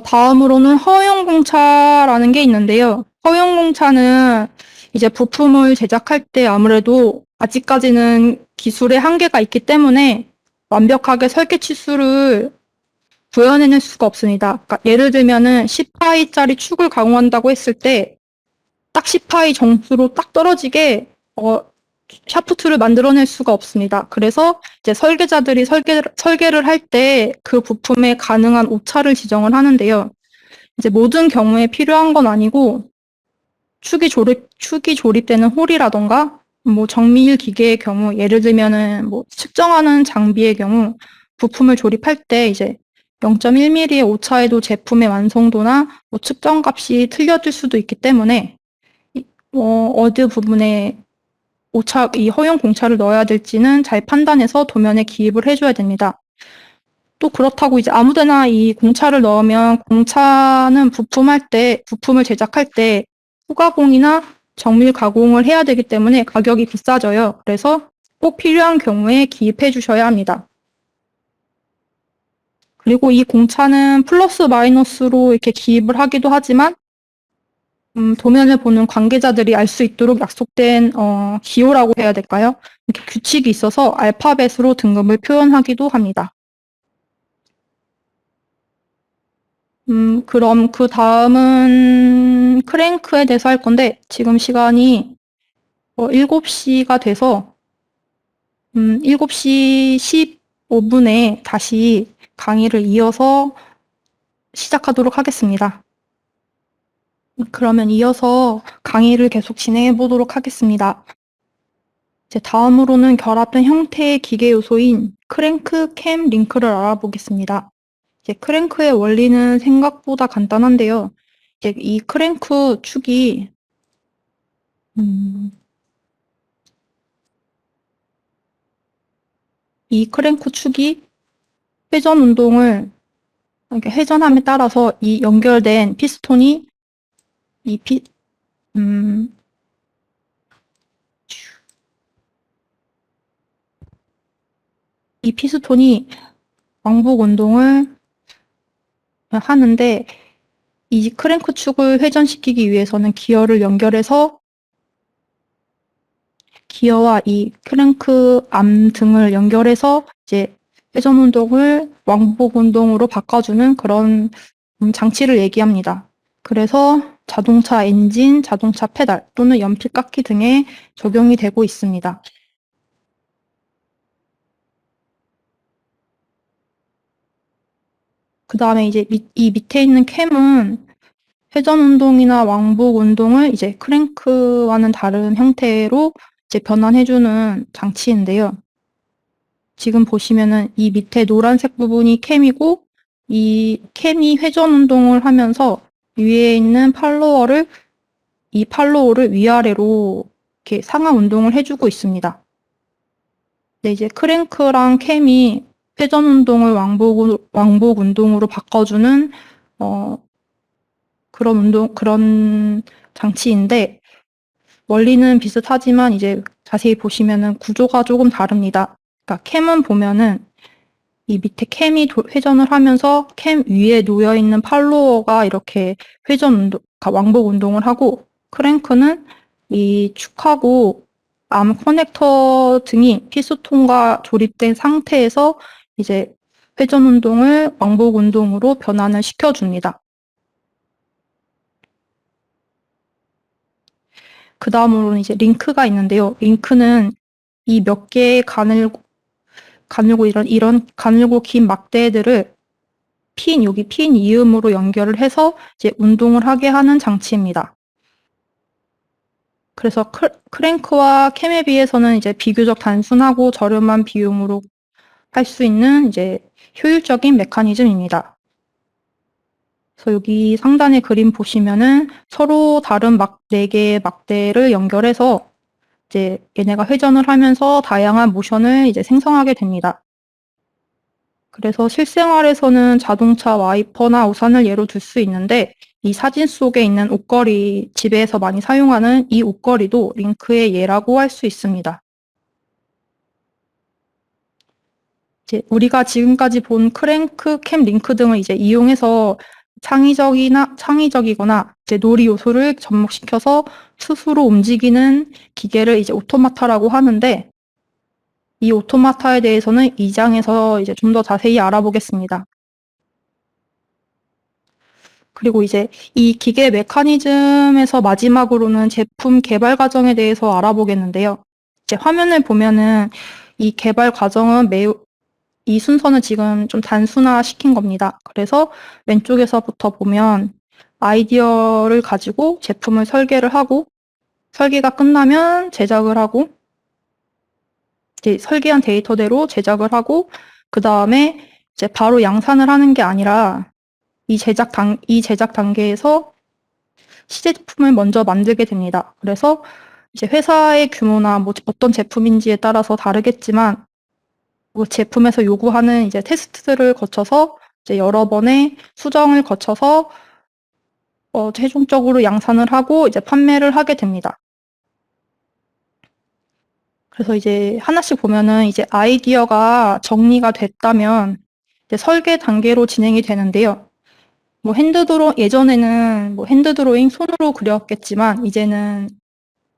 다음으로는 허용공차라는 게 있는데요. 허용공차는 이제 부품을 제작할 때 아무래도 아직까지는 기술의 한계가 있기 때문에 완벽하게 설계 치수를 구현해낼 수가 없습니다. 그러니까 예를 들면은 10파이짜리 축을 가공한다고 했을 때 딱 10파이 정수로 딱 떨어지게 샤프트를 만들어낼 수가 없습니다. 그래서 이제 설계자들이 설계를 할 때 그 부품에 가능한 오차를 지정을 하는데요. 이제 모든 경우에 필요한 건 아니고 축이 조립되는 홀이라던가 뭐 정밀 기계의 경우 예를 들면은 뭐 측정하는 장비의 경우 부품을 조립할 때 이제 0.1mm의 오차에도 제품의 완성도나 뭐 측정 값이 틀려질 수도 있기 때문에 어느 부분에 이 허용 공차를 넣어야 될지는 잘 판단해서 도면에 기입을 해줘야 됩니다. 또 그렇다고 이제 아무데나 이 공차를 넣으면 공차는 부품을 제작할 때 후가공이나 정밀 가공을 해야 되기 때문에 가격이 비싸져요. 그래서 꼭 필요한 경우에 기입해 주셔야 합니다. 그리고 이 공차는 플러스 마이너스로 이렇게 기입을 하기도 하지만 도면을 보는 관계자들이 알 수 있도록 약속된 기호라고 해야 될까요? 이렇게 규칙이 있어서 알파벳으로 등급을 표현하기도 합니다. 그럼 그 다음은 크랭크에 대해서 할 건데 지금 시간이 7시가 돼서 7시 15분에 다시 강의를 이어서 시작하도록 하겠습니다. 그러면 이어서 강의를 계속 진행해 보도록 하겠습니다. 이제 다음으로는 결합된 형태의 기계 요소인 크랭크, 캠, 링크를 알아보겠습니다. 이제 크랭크의 원리는 생각보다 간단한데요. 이제 이 크랭크 축이 이 크랭크 축이 회전 운동을 이렇게 회전함에 따라서 이 연결된 피스톤이 이 피스톤이 왕복 운동을 하는데 이 크랭크 축을 회전시키기 위해서는 기어를 연결해서 기어와 이 크랭크 암 등을 연결해서 이제 회전 운동을 왕복 운동으로 바꿔주는 그런 장치를 얘기합니다. 그래서 자동차 엔진, 자동차 페달 또는 연필깎이 등에 적용이 되고 있습니다. 그 다음에 이제 이 밑에 있는 캠은 회전 운동이나 왕복 운동을 이제 크랭크와는 다른 형태로 이제 변환해주는 장치인데요. 지금 보시면은 이 밑에 노란색 부분이 캠이고 이 캠이 회전 운동을 하면서 위에 있는 이 팔로워를 위아래로 이렇게 상하 운동을 해주고 있습니다. 네, 이제 크랭크랑 캠이 회전 운동을 왕복 운동으로 바꿔주는 그런 장치인데 원리는 비슷하지만 이제 자세히 보시면은 구조가 조금 다릅니다. 그러니까 캠은 보면은 이 밑에 캠이 회전을 하면서 캠 위에 놓여 있는 팔로워가 이렇게 왕복 운동을 하고 크랭크는 이 축하고 암 커넥터 등이 피스톤과 조립된 상태에서 이제 회전 운동을 왕복 운동으로 변환을 시켜줍니다. 그 다음으로는 이제 링크가 있는데요. 링크는 이 몇 개의 가늘고 이런 가늘고 긴 막대들을 여기 핀 이음으로 연결을 해서 이제 운동을 하게 하는 장치입니다. 그래서 크랭크와 캠에 비해서는 이제 비교적 단순하고 저렴한 비용으로 할 수 있는 이제 효율적인 메커니즘입니다. 그래서 여기 상단의 그림 보시면은 서로 다른 4개의 막대를 연결해서 이제 얘네가 회전을 하면서 다양한 모션을 이제 생성하게 됩니다. 그래서 실생활에서는 자동차 와이퍼나 우산을 예로 들 수 있는데 이 사진 속에 있는 옷걸이, 집에서 많이 사용하는 이 옷걸이도 링크의 예라고 할 수 있습니다. 이제 우리가 지금까지 본 크랭크, 캠, 링크 등을 이제 이용해서 창의적이거나 이제 놀이 요소를 접목시켜서 스스로 움직이는 기계를 이제 오토마타라고 하는데 이 오토마타에 대해서는 2장에서 이제 좀 더 자세히 알아보겠습니다. 그리고 이제 이 기계 메커니즘에서 마지막으로는 제품 개발 과정에 대해서 알아보겠는데요. 이제 화면을 보면은 이 개발 과정은 이 순서는 지금 좀 단순화시킨 겁니다. 그래서 왼쪽에서부터 보면 아이디어를 가지고 제품을 설계를 하고 설계가 끝나면 제작을 하고 이제 설계한 데이터대로 제작을 하고 그다음에 이제 바로 양산을 하는 게 아니라 이 제작 단계에서 시제품을 먼저 만들게 됩니다. 그래서 이제 회사의 규모나 뭐 어떤 제품인지에 따라서 다르겠지만 그 제품에서 요구하는 이제 테스트를 거쳐서 이제 여러 번의 수정을 거쳐서 최종적으로 양산을 하고 이제 판매를 하게 됩니다. 그래서 이제 하나씩 보면은 이제 아이디어가 정리가 됐다면 이제 설계 단계로 진행이 되는데요. 뭐 예전에는 뭐 핸드드로잉 손으로 그렸겠지만 이제는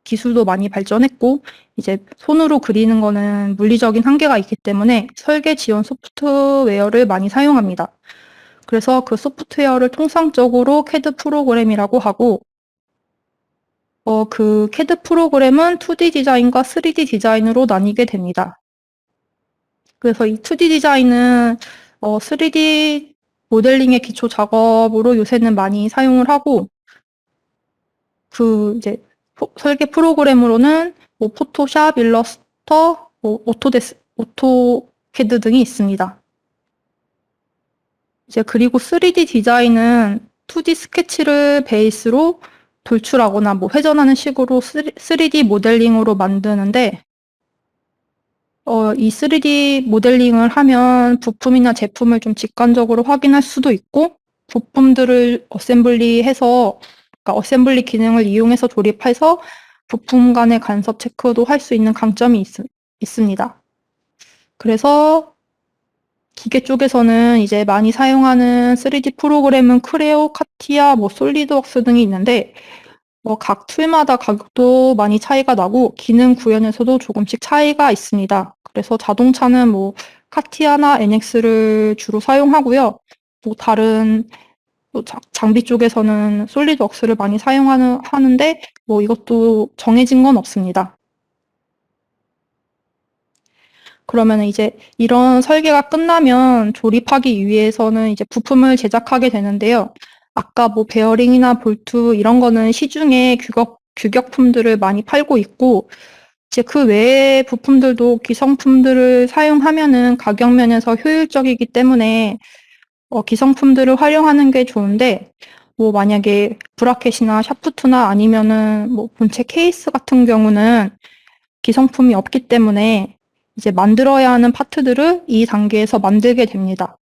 기술도 많이 발전했고 이제 손으로 그리는 거는 물리적인 한계가 있기 때문에 설계 지원 소프트웨어를 많이 사용합니다. 그래서 그 소프트웨어를 통상적으로 CAD 프로그램이라고 하고 그 CAD 프로그램은 2D 디자인과 3D 디자인으로 나뉘게 됩니다. 그래서 이 2D 디자인은 3D 모델링의 기초 작업으로 요새는 많이 사용을 하고 그 이제 설계 프로그램으로는 뭐 포토샵, 일러스터, 뭐 오토캐드 등이 있습니다. 이제 그리고 3D 디자인은 2D 스케치를 베이스로 돌출하거나 뭐 회전하는 식으로 3D 모델링으로 만드는데 이 3D 모델링을 하면 부품이나 제품을 좀 직관적으로 확인할 수도 있고 부품들을 어셈블리해서 그러니까 어셈블리 기능을 이용해서 조립해서 부품 간의 간섭 체크도 할 수 있는 강점이 있습니다. 그래서 기계 쪽에서는 이제 많이 사용하는 3D 프로그램은 크레오, 카티아, 뭐 솔리드웍스 등이 있는데 각 툴마다 가격도 많이 차이가 나고 기능 구현에서도 조금씩 차이가 있습니다. 그래서 자동차는 뭐 카티아나 NX를 주로 사용하고요. 뭐 다른 장비 쪽에서는 솔리드웍스를 많이 하는데 뭐 이것도 정해진 건 없습니다. 그러면 이제 이런 설계가 끝나면 조립하기 위해서는 이제 부품을 제작하게 되는데요. 아까 뭐 베어링이나 볼트 이런 거는 시중에 규격품들을 많이 팔고 있고 이제 그 외의 부품들도 기성품들을 사용하면은 가격 면에서 효율적이기 때문에 기성품들을 활용하는 게 좋은데 뭐 만약에 브라켓이나 샤프트나 아니면은 뭐 본체 케이스 같은 경우는 기성품이 없기 때문에 이제 만들어야 하는 파트들을 이 단계에서 만들게 됩니다.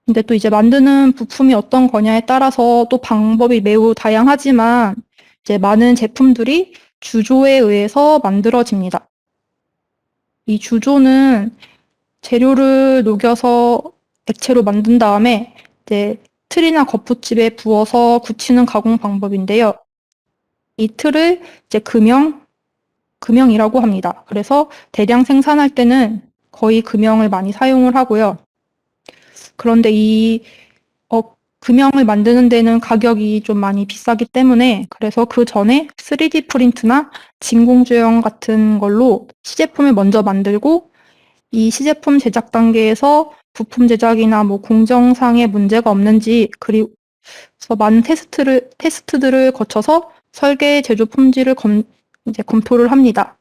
근데 또 이제 만드는 부품이 어떤 거냐에 따라서 또 방법이 매우 다양하지만 이제 많은 제품들이 주조에 의해서 만들어집니다. 이 주조는 재료를 녹여서 액체로 만든 다음에 이제 틀이나 거푸집에 부어서 굳히는 가공 방법인데요. 이 틀을 이제 금형이라고 합니다. 그래서 대량 생산할 때는 거의 금형을 많이 사용을 하고요. 그런데 이 금형을 만드는 데는 가격이 좀 많이 비싸기 때문에 그래서 그 전에 3D 프린트나 진공주형 같은 걸로 시제품을 먼저 만들고 이 시제품 제작 단계에서 부품 제작이나 뭐 공정상의 문제가 없는지 그리고 많은 테스트들을 거쳐서 설계 제조 품질을 이제 검토를 합니다.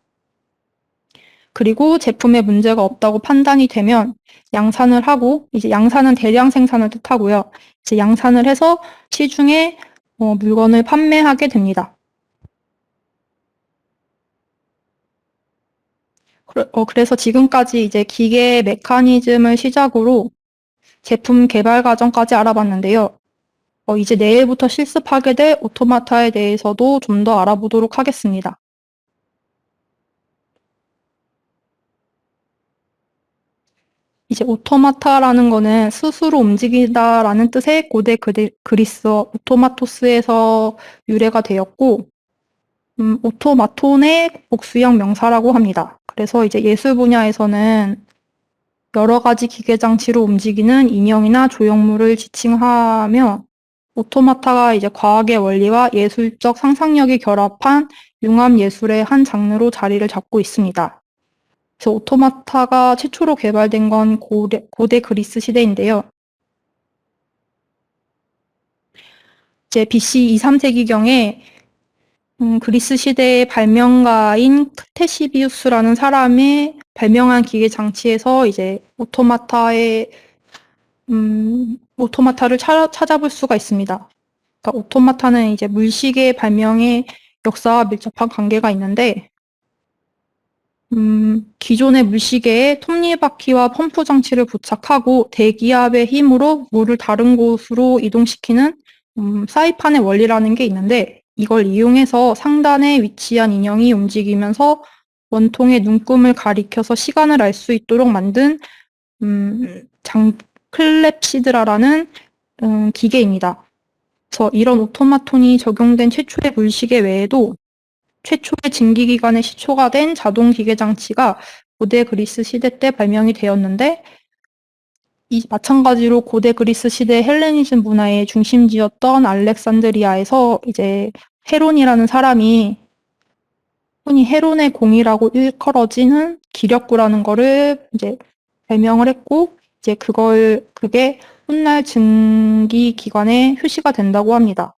그리고 제품에 문제가 없다고 판단이 되면 양산을 하고 이제 양산은 대량 생산을 뜻하고요. 이제 양산을 해서 시중에 물건을 판매하게 됩니다. 그래서 지금까지 이제 기계 메커니즘을 시작으로 제품 개발 과정까지 알아봤는데요. 이제 내일부터 실습하게 될 오토마타에 대해서도 좀 더 알아보도록 하겠습니다. 이제 오토마타라는 거는 스스로 움직이다라는 뜻의 고대 그리스어 오토마토스에서 유래가 되었고, 오토마톤의 복수형 명사라고 합니다. 그래서 이제 예술 분야에서는 여러 가지 기계 장치로 움직이는 인형이나 조형물을 지칭하며 오토마타가 이제 과학의 원리와 예술적 상상력이 결합한 융합 예술의 한 장르로 자리를 잡고 있습니다. 그래서 오토마타가 최초로 개발된 건 고대 그리스 시대인데요. 이제 BC 2, 3세기경에 그리스 시대의 발명가인 크테시비우스라는 사람이 발명한 기계 장치에서 이제 오토마타를 찾아볼 수가 있습니다. 그러니까 오토마타는 이제 물시계 발명의 역사와 밀접한 관계가 있는데, 기존의 물시계에 톱니바퀴와 펌프 장치를 부착하고 대기압의 힘으로 물을 다른 곳으로 이동시키는 사이판의 원리라는 게 있는데, 이걸 이용해서 상단에 위치한 인형이 움직이면서 원통의 눈금을 가리켜서 시간을 알 수 있도록 만든 클랩시드라라는 기계입니다. 그래서 이런 오토마톤이 적용된 최초의 물시계 외에도 최초의 증기기관의 시초가 된 자동 기계 장치가 고대 그리스 시대 때 발명이 되었는데, 마찬가지로 고대 그리스 시대 헬레니즘 문화의 중심지였던 알렉산드리아에서 이제 헤론이라는 사람이 흔히 헤론의 공이라고 일컬어지는 기력구라는 거를 이제 발명을 했고, 이제 그게 훗날 증기기관의 효시가 된다고 합니다.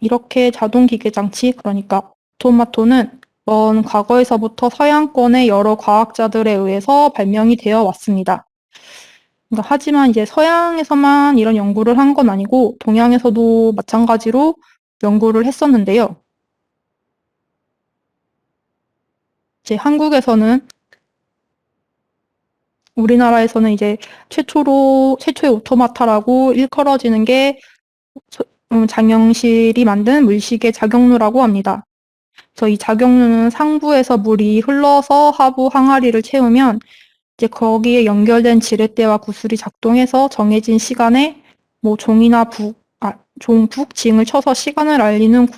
이렇게 자동 기계 장치, 그러니까 오토마톤은 먼 과거에서부터 서양권의 여러 과학자들에 의해서 발명이 되어 왔습니다. 그러니까 하지만 이제 서양에서만 이런 연구를 한 건 아니고 동양에서도 마찬가지로 연구를 했었는데요. 이제 우리나라에서는 이제 최초의 오토마타라고 일컬어지는 게 장영실이 만든 물시계 작용루라고 합니다. 그래서 이 작용루는 상부에서 물이 흘러서 하부 항아리를 채우면 이제 거기에 연결된 지렛대와 구슬이 작동해서 정해진 시간에 뭐 종, 북, 징을 쳐서 시간을 알리는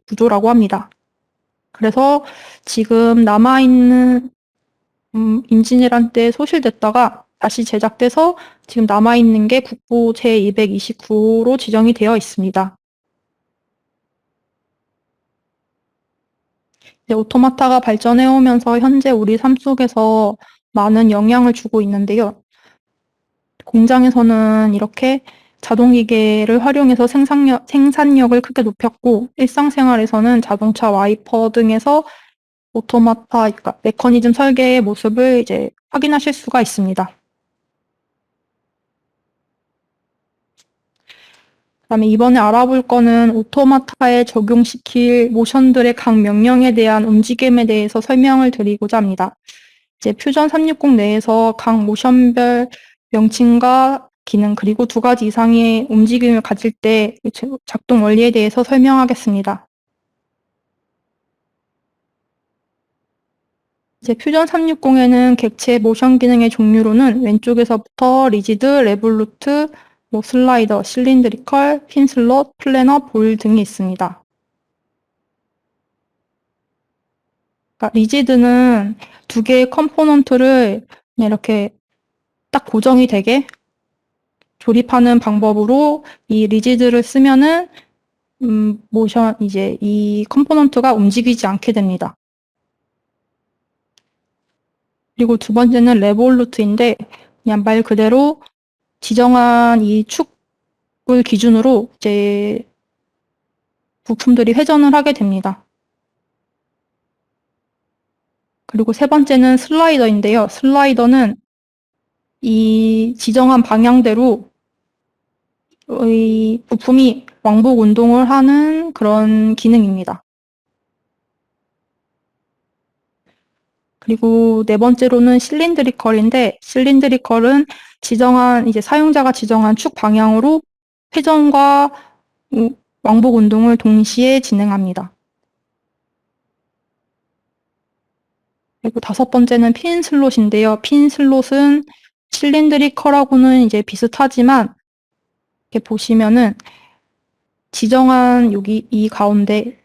구조라고 합니다. 그래서 지금 남아있는 임진왜란 때 소실됐다가 다시 제작돼서 지금 남아있는 게 국보 제229호로 지정이 되어 있습니다. 오토마타가 발전해 오면서 현재 우리 삶 속에서 많은 영향을 주고 있는데요. 공장에서는 이렇게 자동기계를 활용해서 생산력을 크게 높였고, 일상생활에서는 자동차 와이퍼 등에서 그러니까 메커니즘 설계의 모습을 이제 확인하실 수가 있습니다. 그다음에 이번에 알아볼 거는 오토마타에 적용시킬 모션들의 각 명령에 대한 움직임에 대해서 설명을 드리고자 합니다. 이제 퓨전 360 내에서 각 모션별 명칭과 기능 그리고 2가지 이상의 움직임을 가질 때 작동 원리에 대해서 설명하겠습니다. 이제 퓨전 360에는 객체 모션 기능의 종류로는 왼쪽에서부터 리지드, 레볼루트, 슬라이더, 실린드리컬, 핀슬롯, 플래너, 볼 등이 있습니다. 그러니까 리지드는 2개의 컴포넌트를 이렇게 딱 고정이 되게 조립하는 방법으로 이 리지드를 쓰면은 이제 이 컴포넌트가 움직이지 않게 됩니다. 그리고 2번째는 레볼루트인데 그냥 말 그대로 지정한 이 축을 기준으로 이제 부품들이 회전을 하게 됩니다. 그리고 3번째는 슬라이더인데요. 슬라이더는 이 지정한 방향대로 이 부품이 왕복 운동을 하는 그런 기능입니다. 그리고 4번째로는 실린드리컬인데, 실린드리컬은 이제 사용자가 지정한 축 방향으로 회전과 왕복 운동을 동시에 진행합니다. 그리고 5번째는 핀 슬롯인데요. 핀 슬롯은 실린드리컬하고는 이제 비슷하지만, 이렇게 보시면은 지정한 여기 이 가운데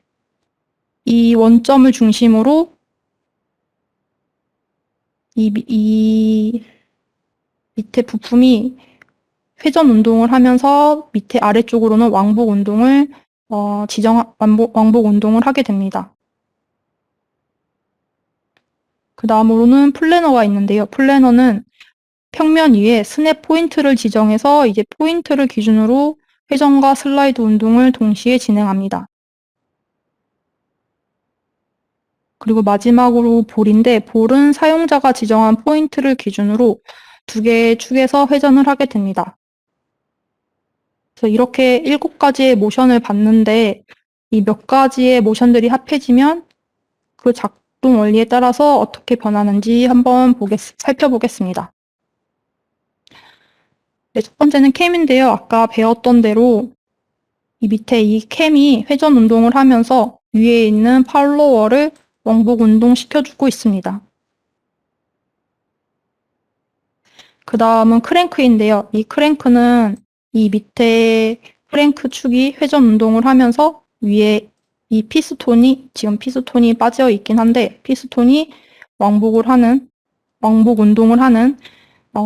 이 원점을 중심으로 이 밑에 부품이 회전 운동을 하면서 밑에 아래쪽으로는 왕복 운동을 왕복 운동을 하게 됩니다. 그 다음으로는 플래너가 있는데요. 플래너는 평면 위에 스냅 포인트를 지정해서 이제 포인트를 기준으로 회전과 슬라이드 운동을 동시에 진행합니다. 그리고 마지막으로 볼인데, 볼은 사용자가 지정한 포인트를 기준으로 2개의 축에서 회전을 하게 됩니다. 그래서 이렇게 7가지의 모션을 봤는데, 이 몇 가지의 모션들이 합해지면 그 작동 원리에 따라서 어떻게 변하는지 한번 살펴보겠습니다. 네, 첫 번째는 캠인데요. 아까 배웠던 대로 이 밑에 이 캠이 회전 운동을 하면서 위에 있는 팔로워를 왕복 운동시켜주고 있습니다. 그 다음은 크랭크인데요. 이 크랭크는 이 밑에 크랭크 축이 회전 운동을 하면서 위에 이 지금 피스톤이 빠져 있긴 한데, 피스톤이 왕복 운동을 하는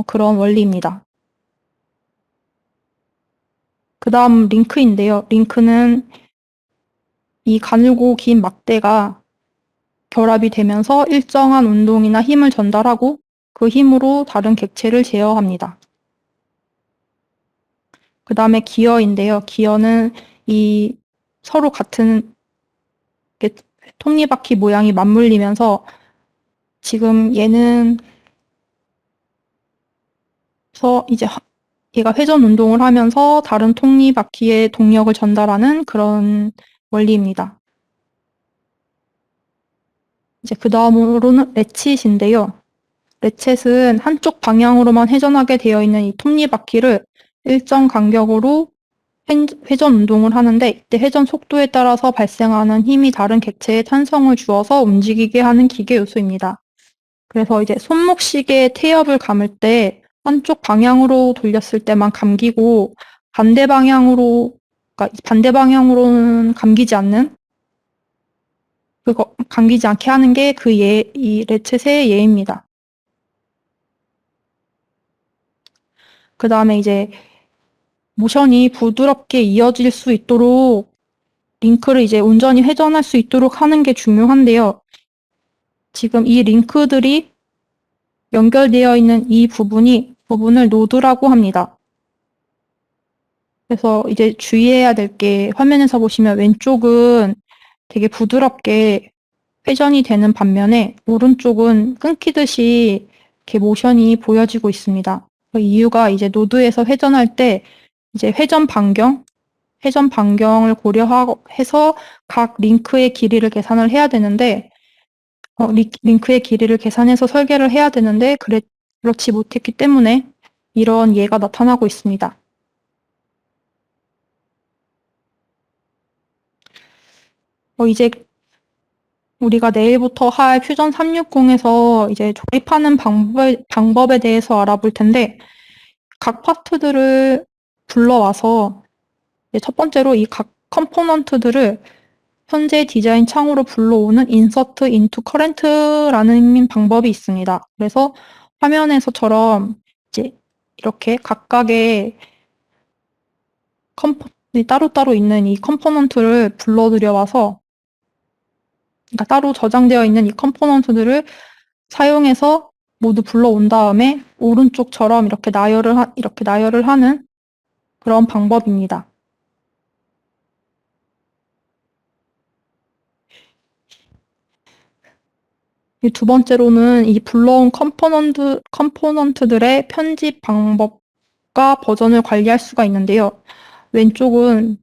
그런 원리입니다. 그 다음 링크인데요. 링크는 이 가늘고 긴 막대가 결합이 되면서 일정한 운동이나 힘을 전달하고 그 힘으로 다른 객체를 제어합니다. 그 다음에 기어인데요. 기어는 이 서로 같은 톱니바퀴 모양이 맞물리면서 지금 얘가 회전 운동을 하면서 다른 톱니바퀴에 동력을 전달하는 그런 원리입니다. 이제 그 다음으로는 레칫인데요. 레쳇은 한쪽 방향으로만 회전하게 되어 있는 이 톱니바퀴를 일정 간격으로 회전 운동을 하는데, 이때 회전 속도에 따라서 발생하는 힘이 다른 객체에 탄성을 주어서 움직이게 하는 기계 요소입니다. 그래서 이제 손목시계의 태엽을 감을 때 한쪽 방향으로 돌렸을 때만 감기고 그러니까 반대 방향으로는 감기지 않게 하는 게 이 레쳇의 예입니다. 그 다음에 이제 모션이 부드럽게 이어질 수 있도록 링크를 이제 온전히 회전할 수 있도록 하는 게 중요한데요. 지금 이 링크들이 연결되어 있는 이 부분을 노드라고 합니다. 그래서 이제 주의해야 될 게, 화면에서 보시면 왼쪽은 되게 부드럽게 회전이 되는 반면에 오른쪽은 끊기듯이 이렇게 모션이 보여지고 있습니다. 그 이유가 이제 노드에서 회전할 때 이제 회전 반경을 고려해서 각 링크의 길이를 계산을 해야 되는데, 링크의 길이를 계산해서 설계를 해야 되는데, 그렇지 못했기 때문에 이런 예가 나타나고 있습니다. 이제 우리가 내일부터 할 퓨전 360에서 이제 조립하는 방법에 대해서 알아볼 텐데, 각 파트들을 불러와서 첫 번째로 이 각 컴포넌트들을 현재 디자인 창으로 불러오는 Insert into Current라는 방법이 있습니다. 그래서 화면에서처럼 이제 이렇게 각각의 따로따로 있는 이 컴포넌트를 불러들여와서, 그러니까 따로 저장되어 있는 이 컴포넌트들을 사용해서 모두 불러온 다음에 오른쪽처럼 이렇게 나열을 하는 그런 방법입니다. 두 번째로는 이 불러온 컴포넌트들의 편집 방법과 버전을 관리할 수가 있는데요. 왼쪽은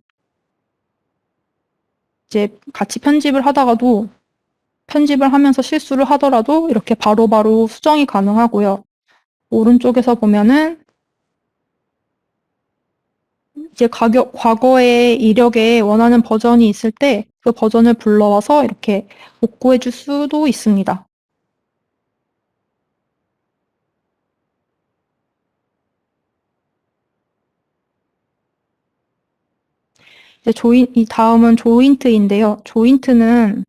이제 같이 편집을 하면서 실수를 하더라도 이렇게 바로바로 수정이 가능하고요. 오른쪽에서 보면은 이제 과거의 이력에 원하는 버전이 있을 때 그 버전을 불러와서 이렇게 복구해 줄 수도 있습니다. 이제 이 다음은 조인트인데요. 조인트는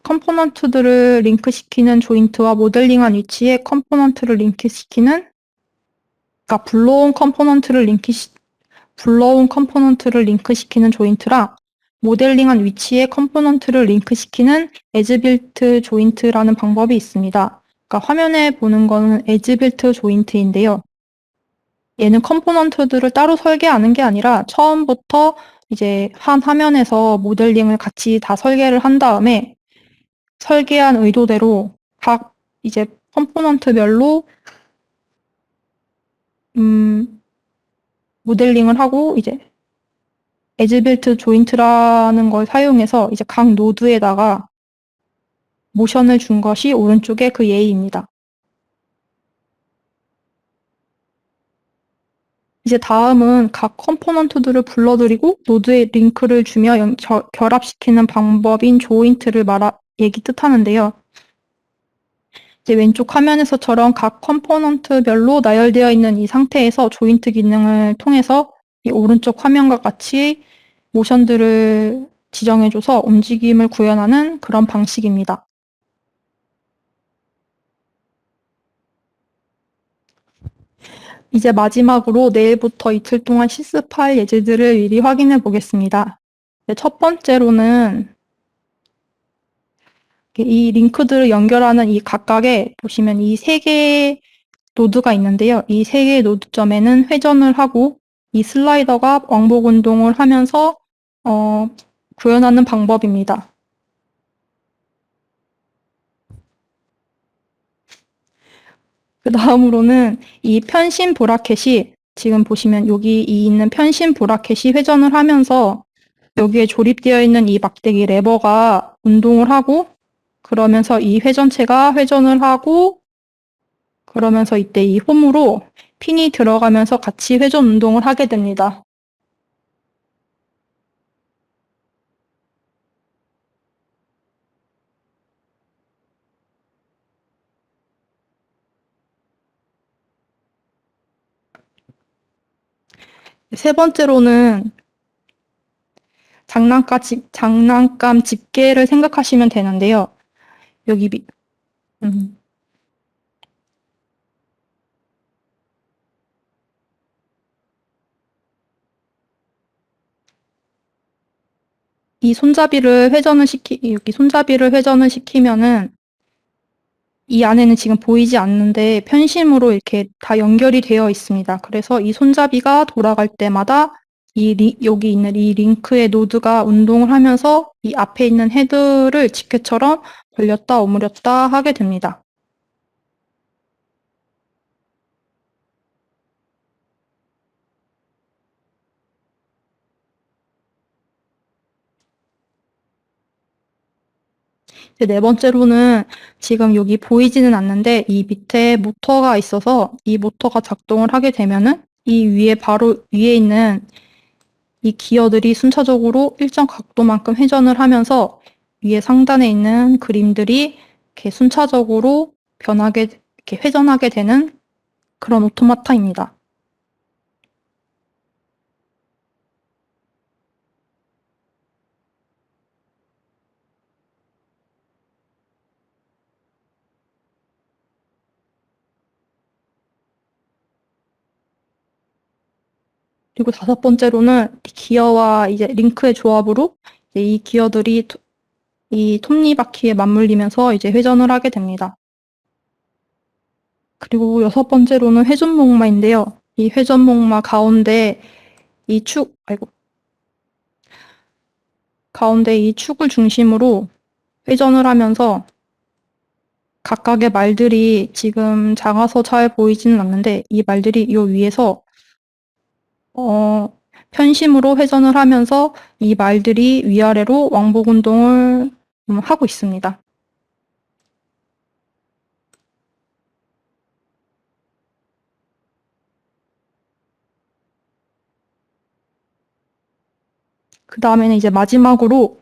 컴포넌트들을 링크시키는 조인트와 모델링한 위치에 컴포넌트를 링크시키는, 그러니까 불러온 컴포넌트를 링크시키는 조인트랑 모델링한 위치에 컴포넌트를 링크시키는 에즈빌트 조인트라는 방법이 있습니다. 그러니까 화면에 보는 거는 에즈빌트 조인트인데요. 얘는 컴포넌트들을 따로 설계하는 게 아니라 처음부터 이제 한 화면에서 모델링을 같이 다 설계를 한 다음에 설계한 의도대로 각 이제 컴포넌트별로 모델링을 하고 이제 에즈빌트 조인트라는 걸 사용해서 이제 각 노드에다가 모션을 준 것이 오른쪽의 그 예입니다. 이제 다음은 각 컴포넌트들을 불러들이고 노드에 링크를 주며 결합시키는 방법인 조인트를 얘기 뜻하는데요. 이제 왼쪽 화면에서처럼 각 컴포넌트별로 나열되어 있는 이 상태에서 조인트 기능을 통해서 이 오른쪽 화면과 같이 모션들을 지정해줘서 움직임을 구현하는 그런 방식입니다. 이제 마지막으로 내일부터 이틀 동안 실습할 예제들을 미리 확인해 보겠습니다. 첫 번째로는 이 링크들을 연결하는 이 각각에 보시면 이 세 개의 노드가 있는데요. 이 세 개의 노드점에는 회전을 하고 이 슬라이더가 왕복 운동을 하면서 구현하는 방법입니다. 그 다음으로는 이 편심 브라켓이 지금 보시면 여기 있는 편심 브라켓이 회전을 하면서 여기에 조립되어 있는 이 막대기 레버가 운동을 하고 그러면서 이 회전체가 회전을 하고 그러면서 이때 이 홈으로 핀이 들어가면서 같이 회전 운동을 하게 됩니다. 세 번째로는 장난감 집게를 생각하시면 되는데요. 여기 이 손잡이를 회전을 시키면은 이 안에는 지금 보이지 않는데 편심으로 이렇게 다 연결이 되어 있습니다. 그래서 이 손잡이가 돌아갈 때마다 여기 있는 이 링크의 노드가 운동을 하면서 이 앞에 있는 헤드를 집게처럼 벌렸다 오므렸다 하게 됩니다. 네 번째로는 지금 여기 보이지는 않는데 이 밑에 모터가 있어서 이 모터가 작동을 하게 되면은 이 위에 바로 위에 있는 이 기어들이 순차적으로 일정 각도만큼 회전을 하면서 위에 상단에 있는 그림들이 이렇게 순차적으로 이렇게 회전하게 되는 그런 오토마타입니다. 그리고 다섯 번째로는 기어와 이제 링크의 조합으로 이제 이 기어들이 이 톱니바퀴에 맞물리면서 이제 회전을 하게 됩니다. 그리고 여섯 번째로는 회전목마인데요. 이 회전목마 가운데 가운데 이 축을 중심으로 회전을 하면서 각각의 말들이 지금 작아서 잘 보이지는 않는데 이 말들이 이 위에서 편심으로 회전을 하면서 이 말들이 위아래로 왕복 운동을 하고 있습니다. 그 다음에는 이제 마지막으로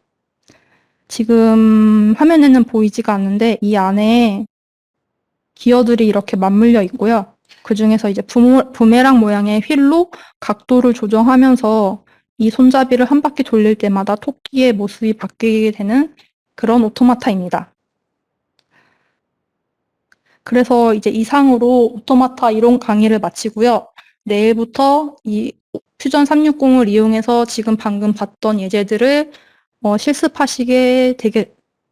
지금 화면에는 보이지가 않는데 이 안에 기어들이 이렇게 맞물려 있고요. 그 중에서 이제 부메랑 모양의 휠로 각도를 조정하면서 이 손잡이를 한 바퀴 돌릴 때마다 토끼의 모습이 바뀌게 되는 그런 오토마타입니다. 그래서 이제 이상으로 오토마타 이론 강의를 마치고요. 내일부터 이 퓨전 360을 이용해서 지금 방금 봤던 예제들을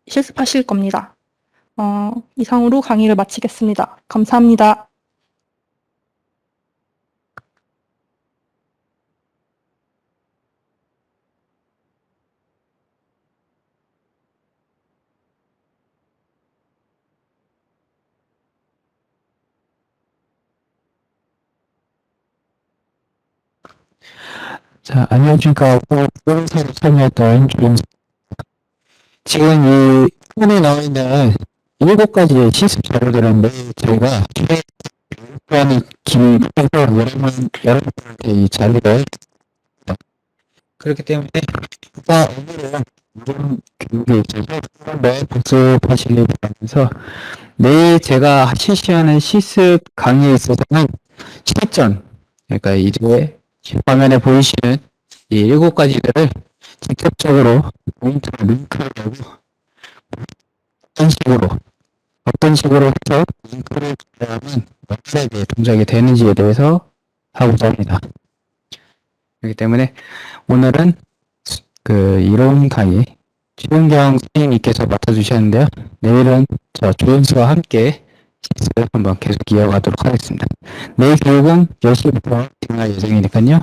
실습하실 겁니다. 이상으로 강의를 마치겠습니다. 감사합니다. 자, 안녕하십니까. 오늘새로 참여했던 조영석. 지금 이 화면에 나와 있는 7가지의 실습 자료들인데, 저희가 최대한 기능이 부족해서 여러분한테 이 자료를, 그렇기 때문에, 일단 오늘은 이런 교육에 있어서 한번 복습하시길 바라면서, 내일 제가 실시하는 실습 강의에 있어서는 실전, 그러니까 이제 화면에 보이시는 이 7가지들을 직접적으로 포인트로 링크를 하고 어떤 식으로 해서 링크를 하면 어떻게 동작이 되는지에 대해서 하고자 합니다. 그렇기 때문에 오늘은 그 이론 강의 최은경 선생님께서 맡아주셨는데요. 내일은 저 조연수와 함께 실습을 한번 계속 이어가도록 하겠습니다. 내일 교육은 10시부터 진행할 예정이니까요.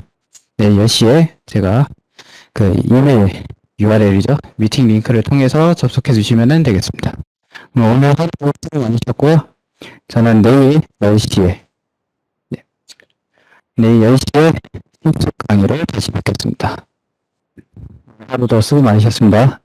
내일 10시에 제가 그 이메일 URL이죠. 미팅 링크를 통해서 접속해 주시면 되겠습니다. 오늘 하루 수고 많으셨고요. 저는 내일 10시에, 내일 10시에 실습 강의를 다시 뵙겠습니다. 하루도 수고 많으셨습니다.